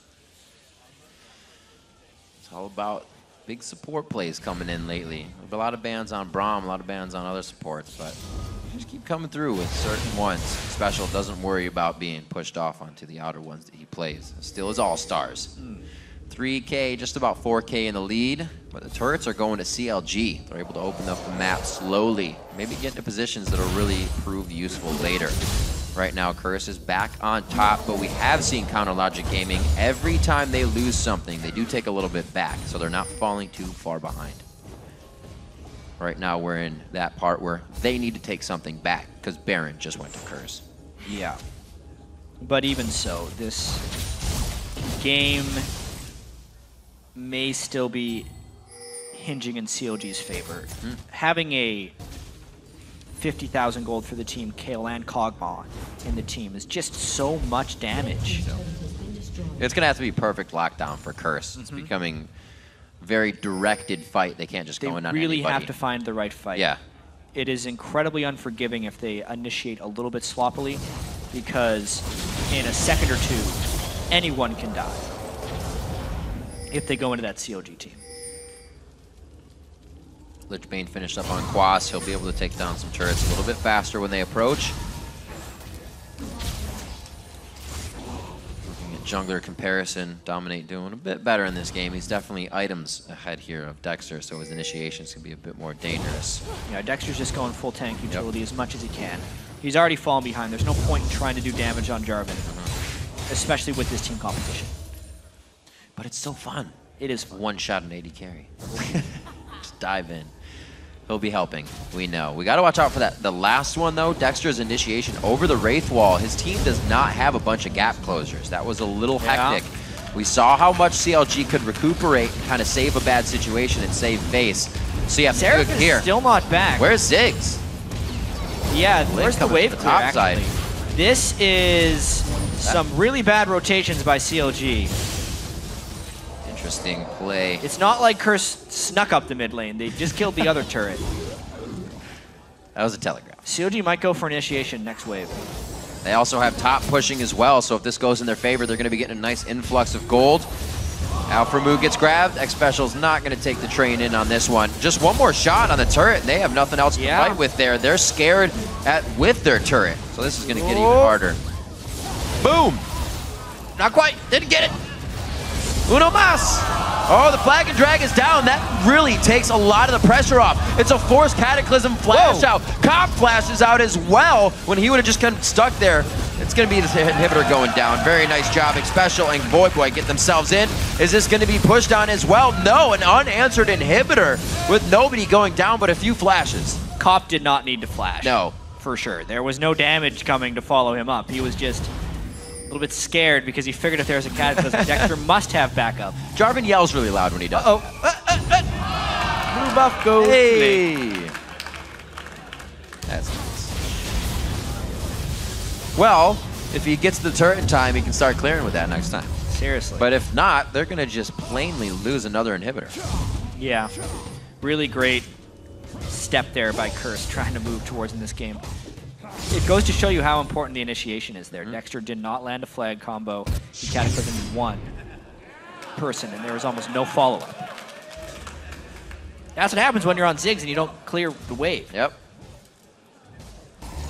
It's all about big support plays coming in lately. A lot of bans on Braum, a lot of bans on other supports, but just keep coming through with certain ones. Xpecial doesn't worry about being pushed off onto the outer ones that he plays. Still is all-stars. 3K, just about 4K in the lead, but the turrets are going to CLG. They're able to open up the map slowly, maybe get into positions that will really prove useful later. Right now, Curse is back on top, but we have seen Counter Logic Gaming. Every time they lose something, they do take a little bit back, so they're not falling too far behind. Right now, we're in that part where they need to take something back, because Baron just went to Curse. Yeah. But even so, this game may still be hinging in CLG's favor. Having a 50,000 gold for the team, Kale and Kog'Maw in the team is just so much damage. It's going to have to be perfect lockdown for Curse. It's becoming a very directed fight. They can't just go in on really anybody. have to find the right fight. Yeah. It is incredibly unforgiving if they initiate a little bit sloppily, because in a second or two, anyone can die if they go into that CLG team. Lichbane finished up on Quas. He'll be able to take down some turrets a little bit faster when they approach. jungler comparison, Dominate doing a bit better in this game. He's definitely items ahead here of Dexter, so his initiations can be a bit more dangerous. Yeah, Dexter's just going full tank utility as much as he can. He's already fallen behind. There's no point in trying to do damage on Jarvan, especially with this team composition. But it's so fun. It is fun. One shot an AD carry. Just dive in. He'll be helping, we know. We got to watch out for that. The last one, though, Dexter's initiation over the Wraith Wall. His team does not have a bunch of gap closers. That was a little hectic. We saw how much CLG could recuperate and kind of save a bad situation and save face. So yeah, Seraph is here. Still not back. Where's Ziggs? Yeah, where's the wave the clear, top side? This is some really bad rotations by CLG. Interesting play. It's not like Curse snuck up the mid lane. They just killed the other turret. That was a telegraph. CLG might go for initiation next wave. They also have top pushing as well, so if this goes in their favor, they're going to be getting a nice influx of gold. Aphromoo gets grabbed. Xpecial's not going to take the train in on this one. Just one more shot on the turret, and they have nothing else to fight with there. They're scared with their turret, so this is going to get even harder. Boom! Not quite. Didn't get it. Uno mas! Oh, the flag and drag is down. That really takes a lot of the pressure off. It's a forced Cataclysm flash out. Cop flashes out as well when he would have just kind of stuck there. It's going to be the inhibitor going down. Very nice job. Xpecial and Voyboy get themselves in. Is this going to be pushed on as well? No, an unanswered inhibitor with nobody going down but a few flashes. Cop did not need to flash. No. For sure. There was no damage coming to follow him up. He was just a little bit scared because he figured if there was a Cataclysm, Dexter must have backup. Jarvan yells really loud when he does. Blue buff goes. Hey! That's nice. Well, if he gets the turret in time, he can start clearing with that next time. Seriously. But if not, they're going to just plainly lose another inhibitor. Yeah. Really great step there by Curse trying to move towards in this game. It goes to show you how important the initiation is there. Dexter did not land a flag combo. He cataclysmed one person, and there was almost no follow-up. That's what happens when you're on Ziggs and you don't clear the wave. Yep.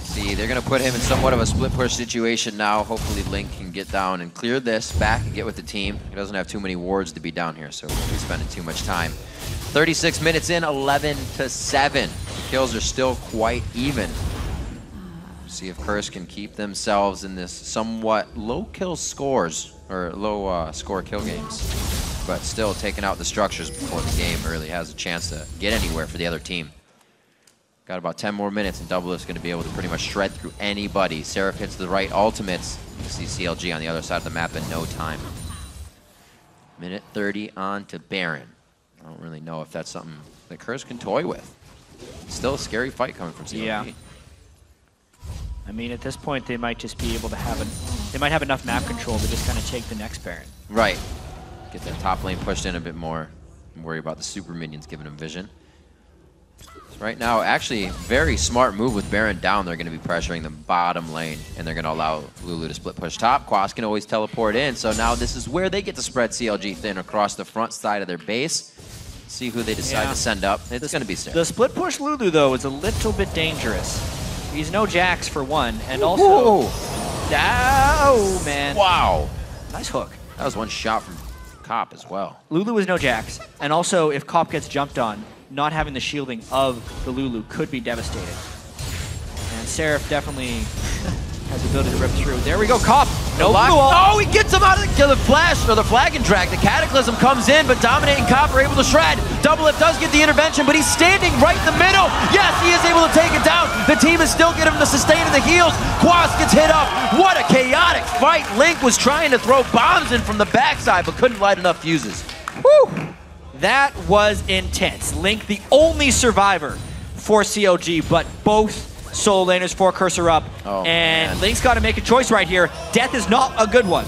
See, they're going to put him in somewhat of a split push situation now. Hopefully Link can get down and clear this back and get with the team. He doesn't have too many wards to be down here, so he's spending too much time. 36 minutes in, 11-7. The kills are still quite even. See if Curse can keep themselves in this somewhat low kill scores, or low score kill games, but still taking out the structures before the game really has a chance to get anywhere for the other team. Got about 10 more minutes, and Doublelift's going to be able to pretty much shred through anybody. Seraph hits the right ultimates. You see CLG on the other side of the map in no time. Minute 30 on to Baron. I don't really know if that's something that Curse can toy with. Still a scary fight coming from CLG. Yeah. I mean, at this point, they might just be able to have they might have enough map control to just kind of take the next Baron. Right. Get that top lane pushed in a bit more and worry about the super minions giving them vision. So right now, actually, very smart move with Baron down. They're going to be pressuring the bottom lane, and they're going to allow Lulu to split push top. Quas can always teleport in, so now this is where they get to spread CLG thin across the front side of their base. See who they decide to send up. It's going to be Seraph. The split push Lulu, though, is a little bit dangerous. He's no Jax for one, and also... Oh, man. Wow. Nice hook. That was one shot from Cop as well. Lulu is no Jax, and also if Cop gets jumped on, not having the shielding of the Lulu could be devastating. And Seraph definitely has the ability to rip through. There we go, Cop! No Lulu! Oh, he gets him out of the flash, or the flag and drag. The Cataclysm comes in, but Dominate and Cop are able to shred. Doublelift does get the intervention, but he's standing right in the middle. Yes, he is able to take it down. The team is still getting him the sustain of the heals. Quas gets hit up. What a chaotic fight. Link was trying to throw bombs in from the backside, but couldn't light enough fuses. Whew! That was intense. Link, the only survivor for CLG, but both solo laners for Cursor up. Oh, and man. Link's got to make a choice right here. Death is not a good one.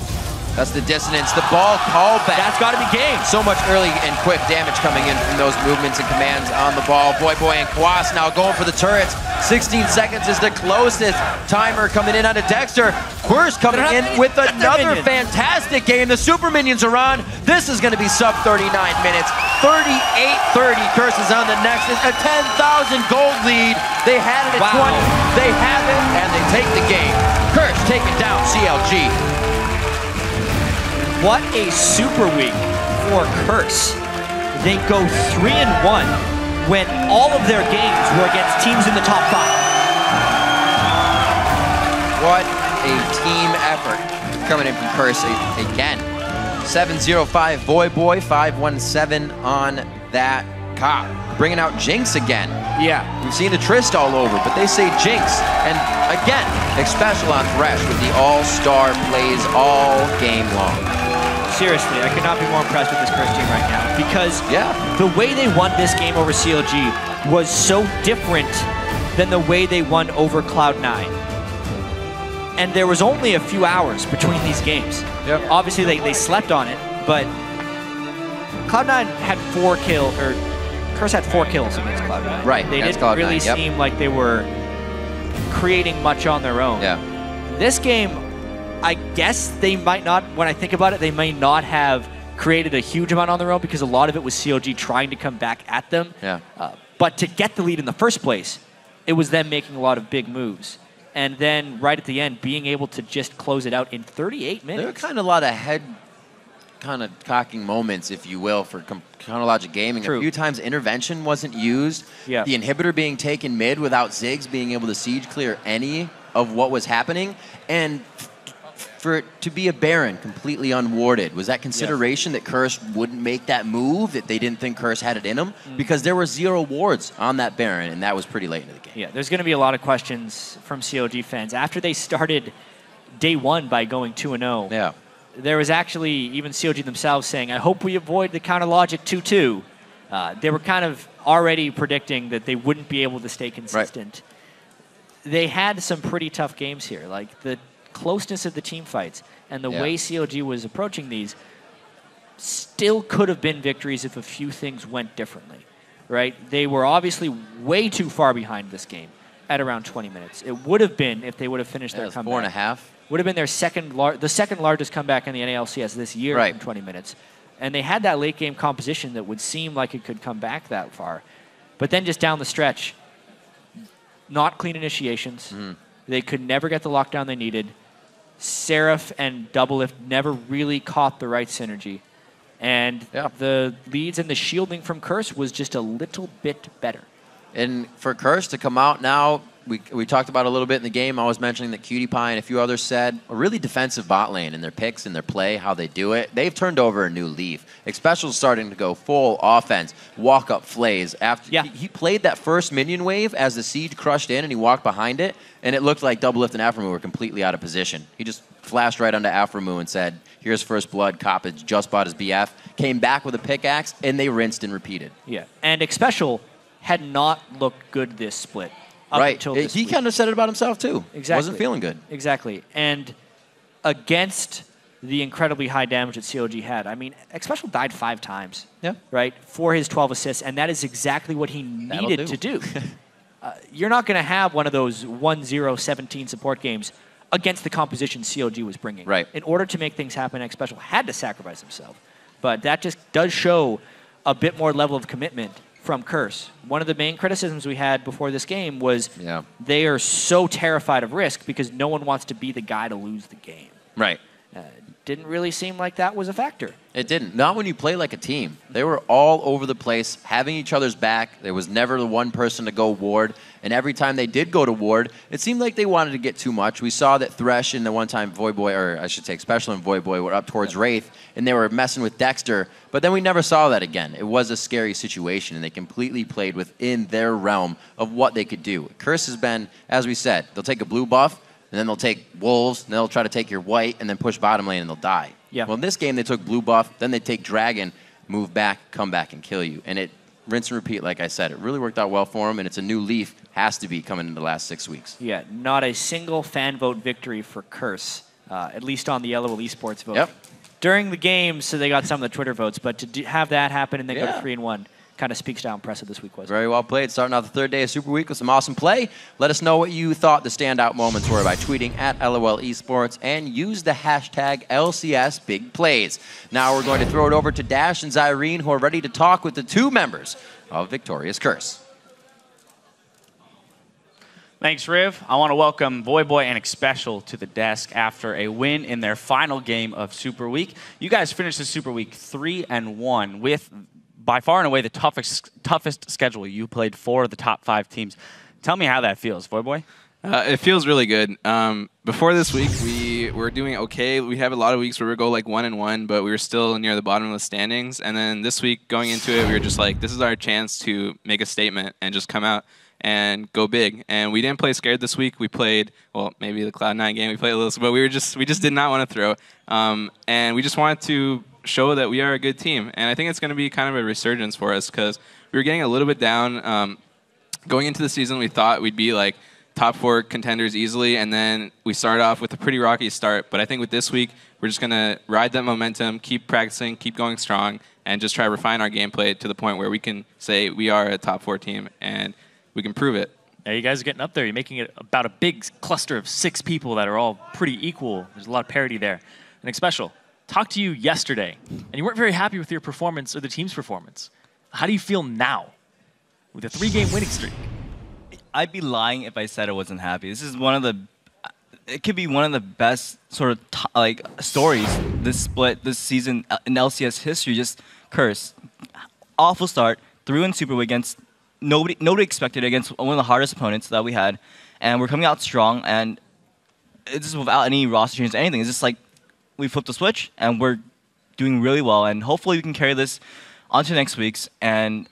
That's the dissonance. The ball callback. That's got to be game. So much early and quick damage coming in from those movements and commands on the ball. Voyboy and Quas now going for the turrets. 16 seconds is the closest timer coming in on a Dexter. Curse coming in with another fantastic game. The super minions are on. This is going to be sub 39 minutes. 38-30. Curse is on the next. It's a 10,000 gold lead. They had it at 20. They have it, and they take the game. Curse taking down CLG. what a super week for Curse. They go 3-1 when all of their games were against teams in the top 5. What a team effort coming in from Curse again. 705 Voyboy, 517 on that cop. Bringing out Jinx again. Yeah. We've seen the Trist all over, but they say Jinx. And again, Xpecial on Thresh with the all-star plays all game long. Seriously, I could not be more impressed with this Curse team right now because the way they won this game over CLG was so different than the way they won over Cloud9. And there was only a few hours between these games. Yep. Obviously, they slept on it, but Cloud9 had 4 kills, or Curse had 4 kills against Cloud9. Right, They didn't Cloud9, really seem like they were creating much on their own. Yeah. This game, I guess they might not, when I think about it, they may not have created a huge amount on their own because a lot of it was CLG trying to come back at them. Yeah. But to get the lead in the first place, it was them making a lot of big moves. And then right at the end, being able to just close it out in 38 minutes. There were kind of a lot of head cocking moments, if you will, for Chronologic Gaming. True. A few times intervention wasn't used. Yeah. The inhibitor being taken mid without Ziggs being able to siege clear any of what was happening. And for it to be a Baron completely unwarded, was that consideration that Curse wouldn't make that move, that they didn't think Curse had it in him? Because there were 0 wards on that Baron, and that was pretty late into the game. Yeah, there's going to be a lot of questions from CLG fans. After they started day 1 by going 2-0, Yeah. there was actually even CLG themselves saying, I hope we avoid the counter logic 2-2. They were kind of already predicting that they wouldn't be able to stay consistent. Right. They had some pretty tough games here. Like the closeness of the team fights and the way CLG was approaching these still could have been victories if a few things went differently, right? They were obviously way too far behind this game at around 20 minutes. It would have been if they would have finished their comeback. 4.5. Would have been their the second largest comeback in the NA LCS this year in 20 minutes. And they had that late game composition that would seem like it could come back that far. But then just down the stretch, not clean initiations. They could never get the lockdown they needed. Seraph and Doublelift never really caught the right synergy. And the leads and the shielding from Curse was just a little bit better. And for Curse to come out now, we talked about it a little bit in the game. I was mentioning that Cutie Pie and a few others said a really defensive bot lane in their picks and their play, how they do it. They've turned over a new leaf. Xpecial's starting to go full offense, walk up flays. After he played that first minion wave as the siege crushed in and he walked behind it, and it looked like Doublelift and Aphromoo were completely out of position. He just flashed right onto Aphromoo and said, here's first blood, Cop has just bought his BF, came back with a pickaxe, and they rinsed and repeated. Yeah, and Xpecial had not looked good this split. Right. He kind of said it about himself, too. Exactly. Wasn't feeling good. Exactly. And against the incredibly high damage that CLG had, I mean, Xpecial died 5 times. Yeah. Right? For his 12 assists, and that is exactly what he needed to do. You're not going to have one of those 1-0-17 support games against the composition CLG was bringing. Right. In order to make things happen, Xpecial had to sacrifice himself. But that just does show a bit more level of commitment from Curse. One of the main criticisms we had before this game was they are so terrified of risk because no one wants to be the guy to lose the game. Right. Didn't really seem like that was a factor. It didn't. Not when you play like a team. They were all over the place, having each other's back. There was never the one person to go ward. And every time they did go to ward, it seemed like they wanted to get too much. We saw that Thresh and the one time Voyboy, or I should say Xpecial and Voyboy, were up towards Wraith, and they were messing with Dexter. But then we never saw that again. It was a scary situation, and they completely played within their realm of what they could do. Curse has been, as we said, they'll take a blue buff, and then they'll take wolves, and they'll try to take your white, and then push bottom lane, and they'll die. Yeah. Well, in this game, they took blue buff, then they take dragon, move back, come back, and kill you. And it rinse and repeat, like I said. It really worked out well for them, and it's a new leaf, has to be coming in the last 6 weeks. Yeah, not a single fan vote victory for Curse, at least on the IWill Esports vote. Yep. During the game, so they got some of the Twitter votes, but to have that happen and then go to 3-1 kind of speaks to how impressive this week was. Very well played. Starting out the third day of Super Week with some awesome play. Let us know what you thought the standout moments were by tweeting at LOL Esports and use the hashtag LCS Big Plays. Now we're going to throw it over to Dash and Zyrene, who are ready to talk with the 2 members of Victorious Curse. Thanks, Riv. I want to welcome Voyboy and Xpecial to the desk after a win in their final game of Super Week. You guys finished the Super Week 3-1 with, by far and away, the toughest schedule. You played 4 of the top 5 teams. Tell me how that feels, Voyboy. It feels really good. Before this week, we were doing okay. We have a lot of weeks where we go like 1-1, but we were still near the bottom of the standings. And then this week, going into it, we were just like, this is our chance to make a statement and just come out and go big. And we didn't play scared this week. We played, well, maybe the Cloud9 game we played a little, but we just did not want to throw. And we just wanted to show that we are a good team. And I think it's going to be kind of a resurgence for us because we were getting a little bit down. Going into the season, we thought we'd be like top 4 contenders easily, and then we started off with a pretty rocky start. But I think with this week, we're just going to ride that momentum, keep practicing, keep going strong, and just try to refine our gameplay to the point where we can say we are a top 4 team, and we can prove it. Yeah, you guys are getting up there. You're making it about a big cluster of 6 people that are all pretty equal. There's a lot of parity there. And Xpecial, talked to you yesterday, and you weren't very happy with your performance or the team's performance. How do you feel now with a 3-game winning streak? I'd be lying if I said I wasn't happy. This is one of the, it could be one of the best sort of like stories this split this season in LCS history. Just curse, awful start, threw in Super Week against nobody expected it, against one of the hardest opponents that we had, and we're coming out strong. And it's just without any roster changes, anything. It's just like we flipped the switch and we're doing really well. And hopefully we can carry this onto next week's. And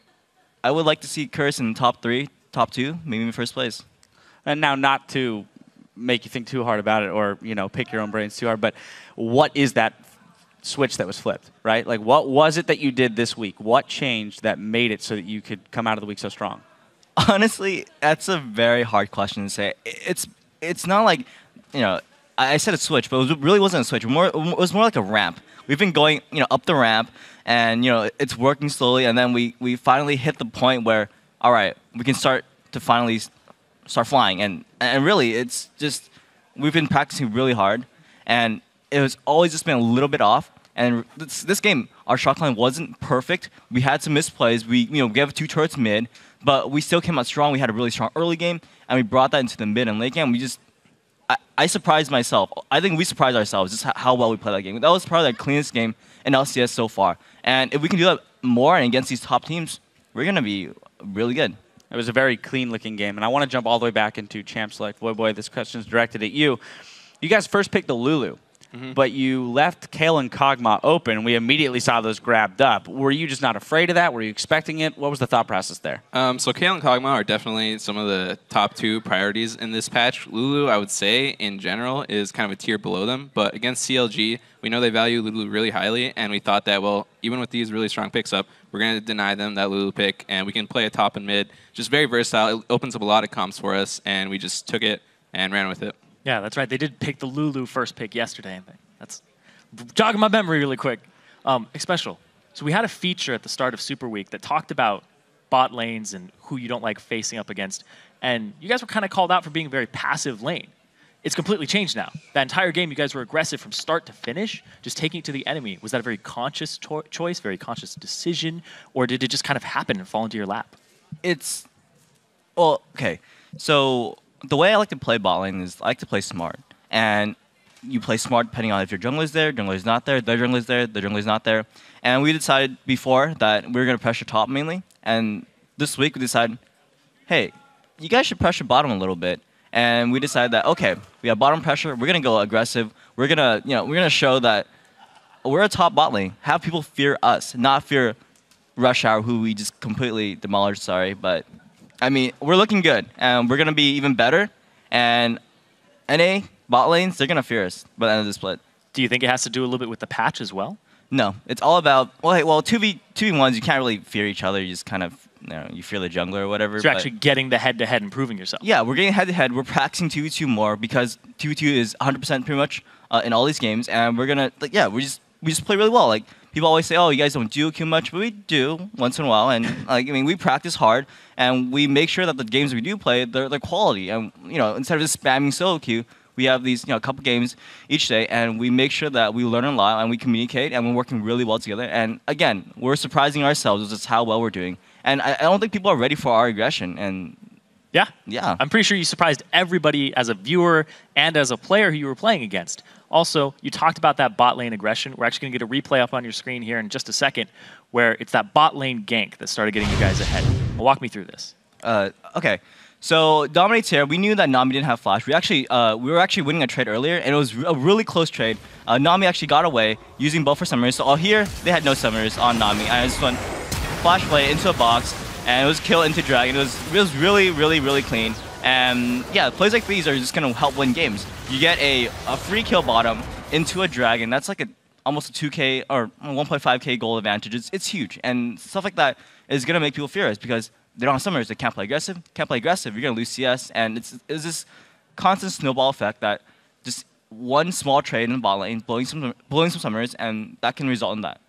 I would like to see Curse in the top 3. Top 2, maybe in first place. And now, not to make you think too hard about it or pick your own brains too hard, but what is that switch that was flipped, right? Like, what was it that you did this week? What changed that made it so that you could come out of the week so strong? Honestly, that's a very hard question to say. It's not like, I said a switch, but it really wasn't a switch. It was more like a ramp. We've been going, up the ramp, and it's working slowly, and then we finally hit the point where, all right, we can start to finally start flying. And really, it's just, we've been practicing really hard, and it was always just been a little bit off. And this game, our shot line wasn't perfect. We had some misplays. We gave 2 turrets mid, but we still came out strong. We had a really strong early game, and we brought that into the mid and late game. I surprised myself. I think we surprised ourselves just how well we played that game. That was probably the cleanest game in LCS so far. And if we can do that more and against these top teams, we're going to be really good. It was a very clean-looking game, and I want to jump all the way back into Champ Select. Voyboy, this question is directed at you. You guys first picked the Lulu, but you left Kale and Kog'Maw open. We immediately saw those grabbed up. Were you just not afraid of that? Were you expecting it? What was the thought process there? So Kale and Kog'Maw are definitely some of the top 2 priorities in this patch. Lulu, I would say, in general, is kind of a tier below them. But against CLG, we know they value Lulu really highly, and we thought that, well, even with these really strong picks up, we're going to deny them that Lulu pick, and we can play a top and mid. Just very versatile. It opens up a lot of comps for us, and we just took it and ran with it. Yeah, that's right. They did pick the Lulu first pick yesterday. That's jogging my memory really quick. Xpecial. So we had a feature at the start of Super Week that talked about bot lanes and who you don't like facing up against. And you guys were kind of called out for being a very passive lane. It's completely changed now. That entire game, you guys were aggressive from start to finish, just taking it to the enemy. Was that a very conscious choice, very conscious decision, or did it just kind of happen and fall into your lap? Well, okay. So the way I like to play bot lane is I like to play smart. And you play smart depending on if your jungler's there, jungler's not there, their jungler's there, their jungler's not there. And we decided before that we were going to pressure top mainly. And this week we decided, hey, you guys should pressure bottom a little bit. And we decided that, okay, we have bottom pressure. We're going to go aggressive. We're going to, we're going to show that we're a top bot lane. Have people fear us, not fear Rush Hour, who we just completely demolished, sorry. But, I mean, we're looking good. And we're going to be even better. And NA, bot lanes, they're going to fear us by the end of the split. Do you think it has to do a little bit with the patch as well? No. It's all about, well 2v1s, you can't really fear each other. You just kind of, you fear the jungler or whatever. So you're actually getting the head-to-head and proving yourself. Yeah, we're getting head-to-head. We're practicing 2v2 more because 2v2 is 100% pretty much in all these games. And we're going to, we just play really well. Like, people always say, oh, you guys don't duo queue much, but we do once in a while. And, we practice hard, and we make sure that the games we do play, they're quality. And, instead of just spamming solo queue, we have these, couple games each day, and we make sure that we learn a lot, and we communicate, and we're working really well together. And, again, we're surprising ourselves with just how well we're doing. And I don't think people are ready for our aggression. And Yeah? Yeah. I'm pretty sure you surprised everybody as a viewer and as a player who you were playing against. Also, you talked about that bot lane aggression. We're actually going to get a replay up on your screen here in just a second where it's that bot lane gank that started getting you guys ahead. Well, walk me through this. Okay. So Dominate's here. We knew that Nami didn't have flash. We were actually winning a trade earlier, and it was a really close trade. Nami actually got away using both for summers. So here, they had no summers on Nami. And I just went flash play into a box, and it was kill into dragon. It was really, really, really clean. And yeah, plays like these are just going to help win games. You get a free kill bottom into a dragon. That's like almost a 2K or 1.5K goal advantage. It's huge. And stuff like that is going to make people furious because they don't have summers. They can't play aggressive. Can't play aggressive. You're going to lose CS. And it's this constant snowball effect that just one small trade in the bot lane, blowing some summers, and that can result in that.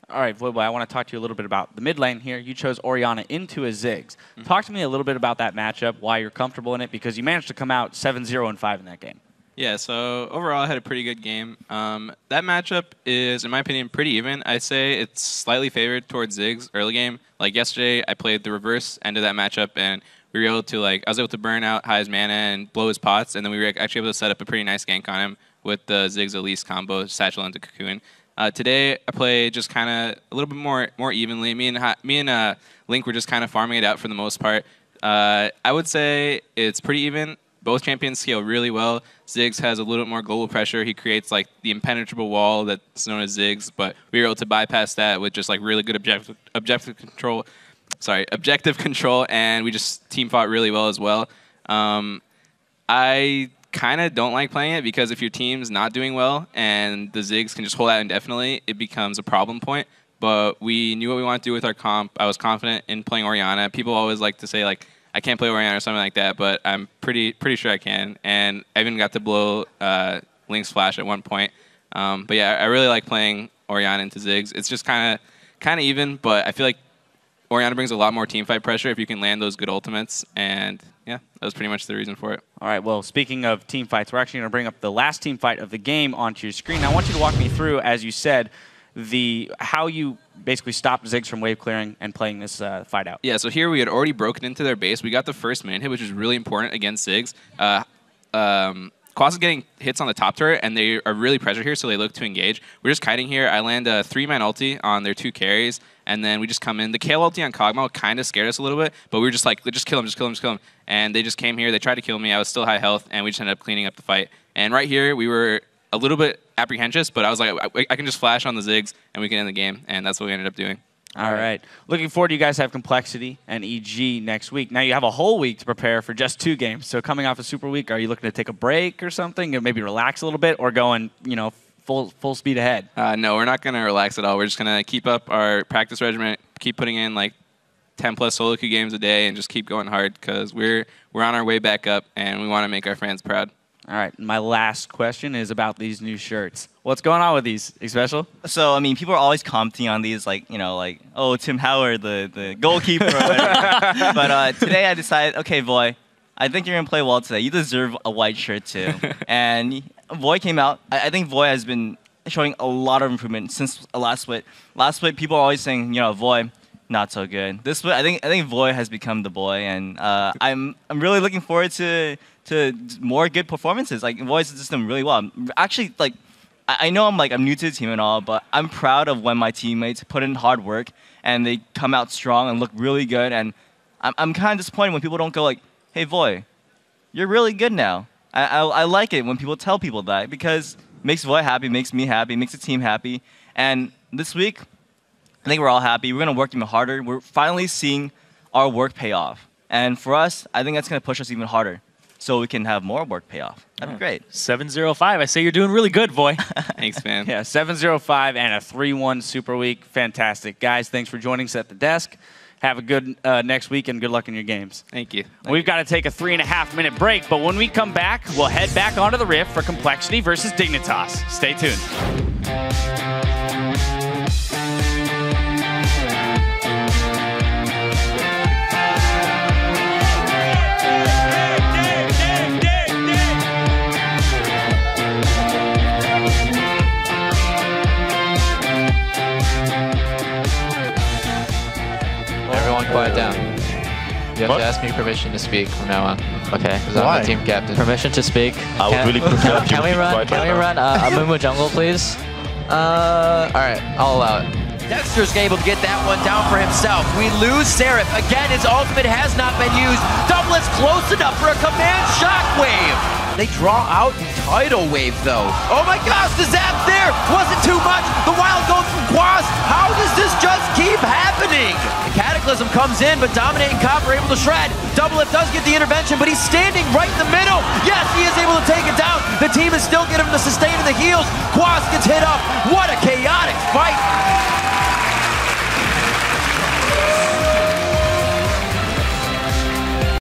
All right, Voyboy, I want to talk to you a little bit about the mid lane here. You chose Orianna into a Ziggs. Talk to me a little bit about that matchup, why you're comfortable in it, because you managed to come out 7-0-5 in that game. Yeah, so overall I had a pretty good game. That matchup is, in my opinion, pretty even. I'd say it's slightly favored towards Ziggs early game. Like yesterday, I played the reverse end of that matchup, and we were able to, I was able to burn out Hai's mana and blow his pots, and then we were actually able to set up a pretty nice gank on him with the Ziggs Elise combo, Satchel into Cocoon. Today, I played just kind of a little bit more evenly. Me and Link were just kind of farming it out for the most part. I would say it's pretty even. Both champions scale really well. Ziggs has a little bit more global pressure. He creates the impenetrable wall that's known as Ziggs, but we were able to bypass that with just really good objective control. Objective control, and we just team fought really well as well. I kind of don't like playing it because if your team's not doing well and the Ziggs can just hold out indefinitely, it becomes a problem point. But we knew what we wanted to do with our comp. I was confident in playing Orianna. People always like to say I can't play Orianna or something like that, but I'm pretty sure I can. And I even got to blow Link's flash at one point. But yeah, I really like playing Orianna into Ziggs. It's just kind of even, but I feel like Orianna brings a lot more teamfight pressure if you can land those good ultimates, and yeah, that was pretty much the reason for it. All right, well, speaking of team fights, we're actually going to bring up the last team fight of the game onto your screen. Now, I want you to walk me through, as you said, how you basically stopped Ziggs from wave clearing and playing this fight out. Yeah, so here we had already broken into their base. We got the first minute hit, which is really important against Ziggs. Quas is getting hits on the top turret, and they are really pressured here, so they look to engage. We're just kiting here. I land a 3-man ulti on their 2 carries, and then we just come in. The Kale ulti on Kog'Maw kind of scared us a little bit, but we were just just kill him, just kill him, just kill him. And they just came here. They tried to kill me. I was still high health, and we just ended up cleaning up the fight. And right here, we were a little bit apprehensive, but I was like, I can just flash on the Ziggs, and we can end the game, and that's what we ended up doing. All right. Looking forward to you guys have Complexity and EG next week. Now you have a whole week to prepare for just 2 games. So coming off a Super Week, are you looking to take a break or something, and maybe relax a little bit, or going, full speed ahead? No, we're not going to relax at all. We're just going to keep up our practice regimen, keep putting in 10+ solo queue games a day, and just keep going hard because we're on our way back up, and we want to make our fans proud. All right, my last question is about these new shirts. What's going on with these, Xpecial? So, I mean, people are always commenting on these, oh, Tim Howard, the goalkeeper. Or whatever. But today I decided, okay, Voy, I think you're going to play well today. You deserve a white shirt, too. And Voy came out. I think Voy has been showing a lot of improvement since last split. Last split, people are always saying, Voy, not so good. This split, I think Voy has become the boy, and I'm really looking forward to more good performances. Voy's just done really well. Actually, I know I'm new to the team and all, but I'm proud of when my teammates put in hard work and they come out strong and look really good. And I'm kind of disappointed when people don't go hey, Voy, you're really good now. I like it when people tell people that because it makes Voy happy, makes me happy, makes the team happy. And this week, I think we're all happy. We're going to work even harder. We're finally seeing our work pay off. And for us, I think that's going to push us even harder so we can have more work pay off. That'd be great. 7-0-5. I say you're doing really good, Voy. Thanks, man. Yeah, 7-0-5 and a 3-1 Super Week. Fantastic. Guys, thanks for joining us at the desk. Have a good next week and good luck in your games. Thank you. We've got to take a 3.5-minute break, but when we come back, we'll head back onto the Rift for Complexity versus Dignitas. Stay tuned. Quiet down. You have to ask me permission to speak from now on. Okay. Because I'm the team captain. Permission to speak. I would really prefer Can we run Aphromoo jungle, please? Alright, I'll allow it. Dexter's able to get that one down for himself. We lose Seraph. Again, his ultimate has not been used. Doublelift's close enough for a command shockwave. They draw out the tidal wave, though. Oh my gosh, the zap there wasn't too much. The wild goes from Quas. How does this just keep happening? The Cataclysm comes in, but Dominate and Cop are able to shred. Doublelift does get the intervention, but he's standing right in the middle. Yes, he is able to take it down. The team is still getting him the sustain in the heels. Quas gets hit up. What a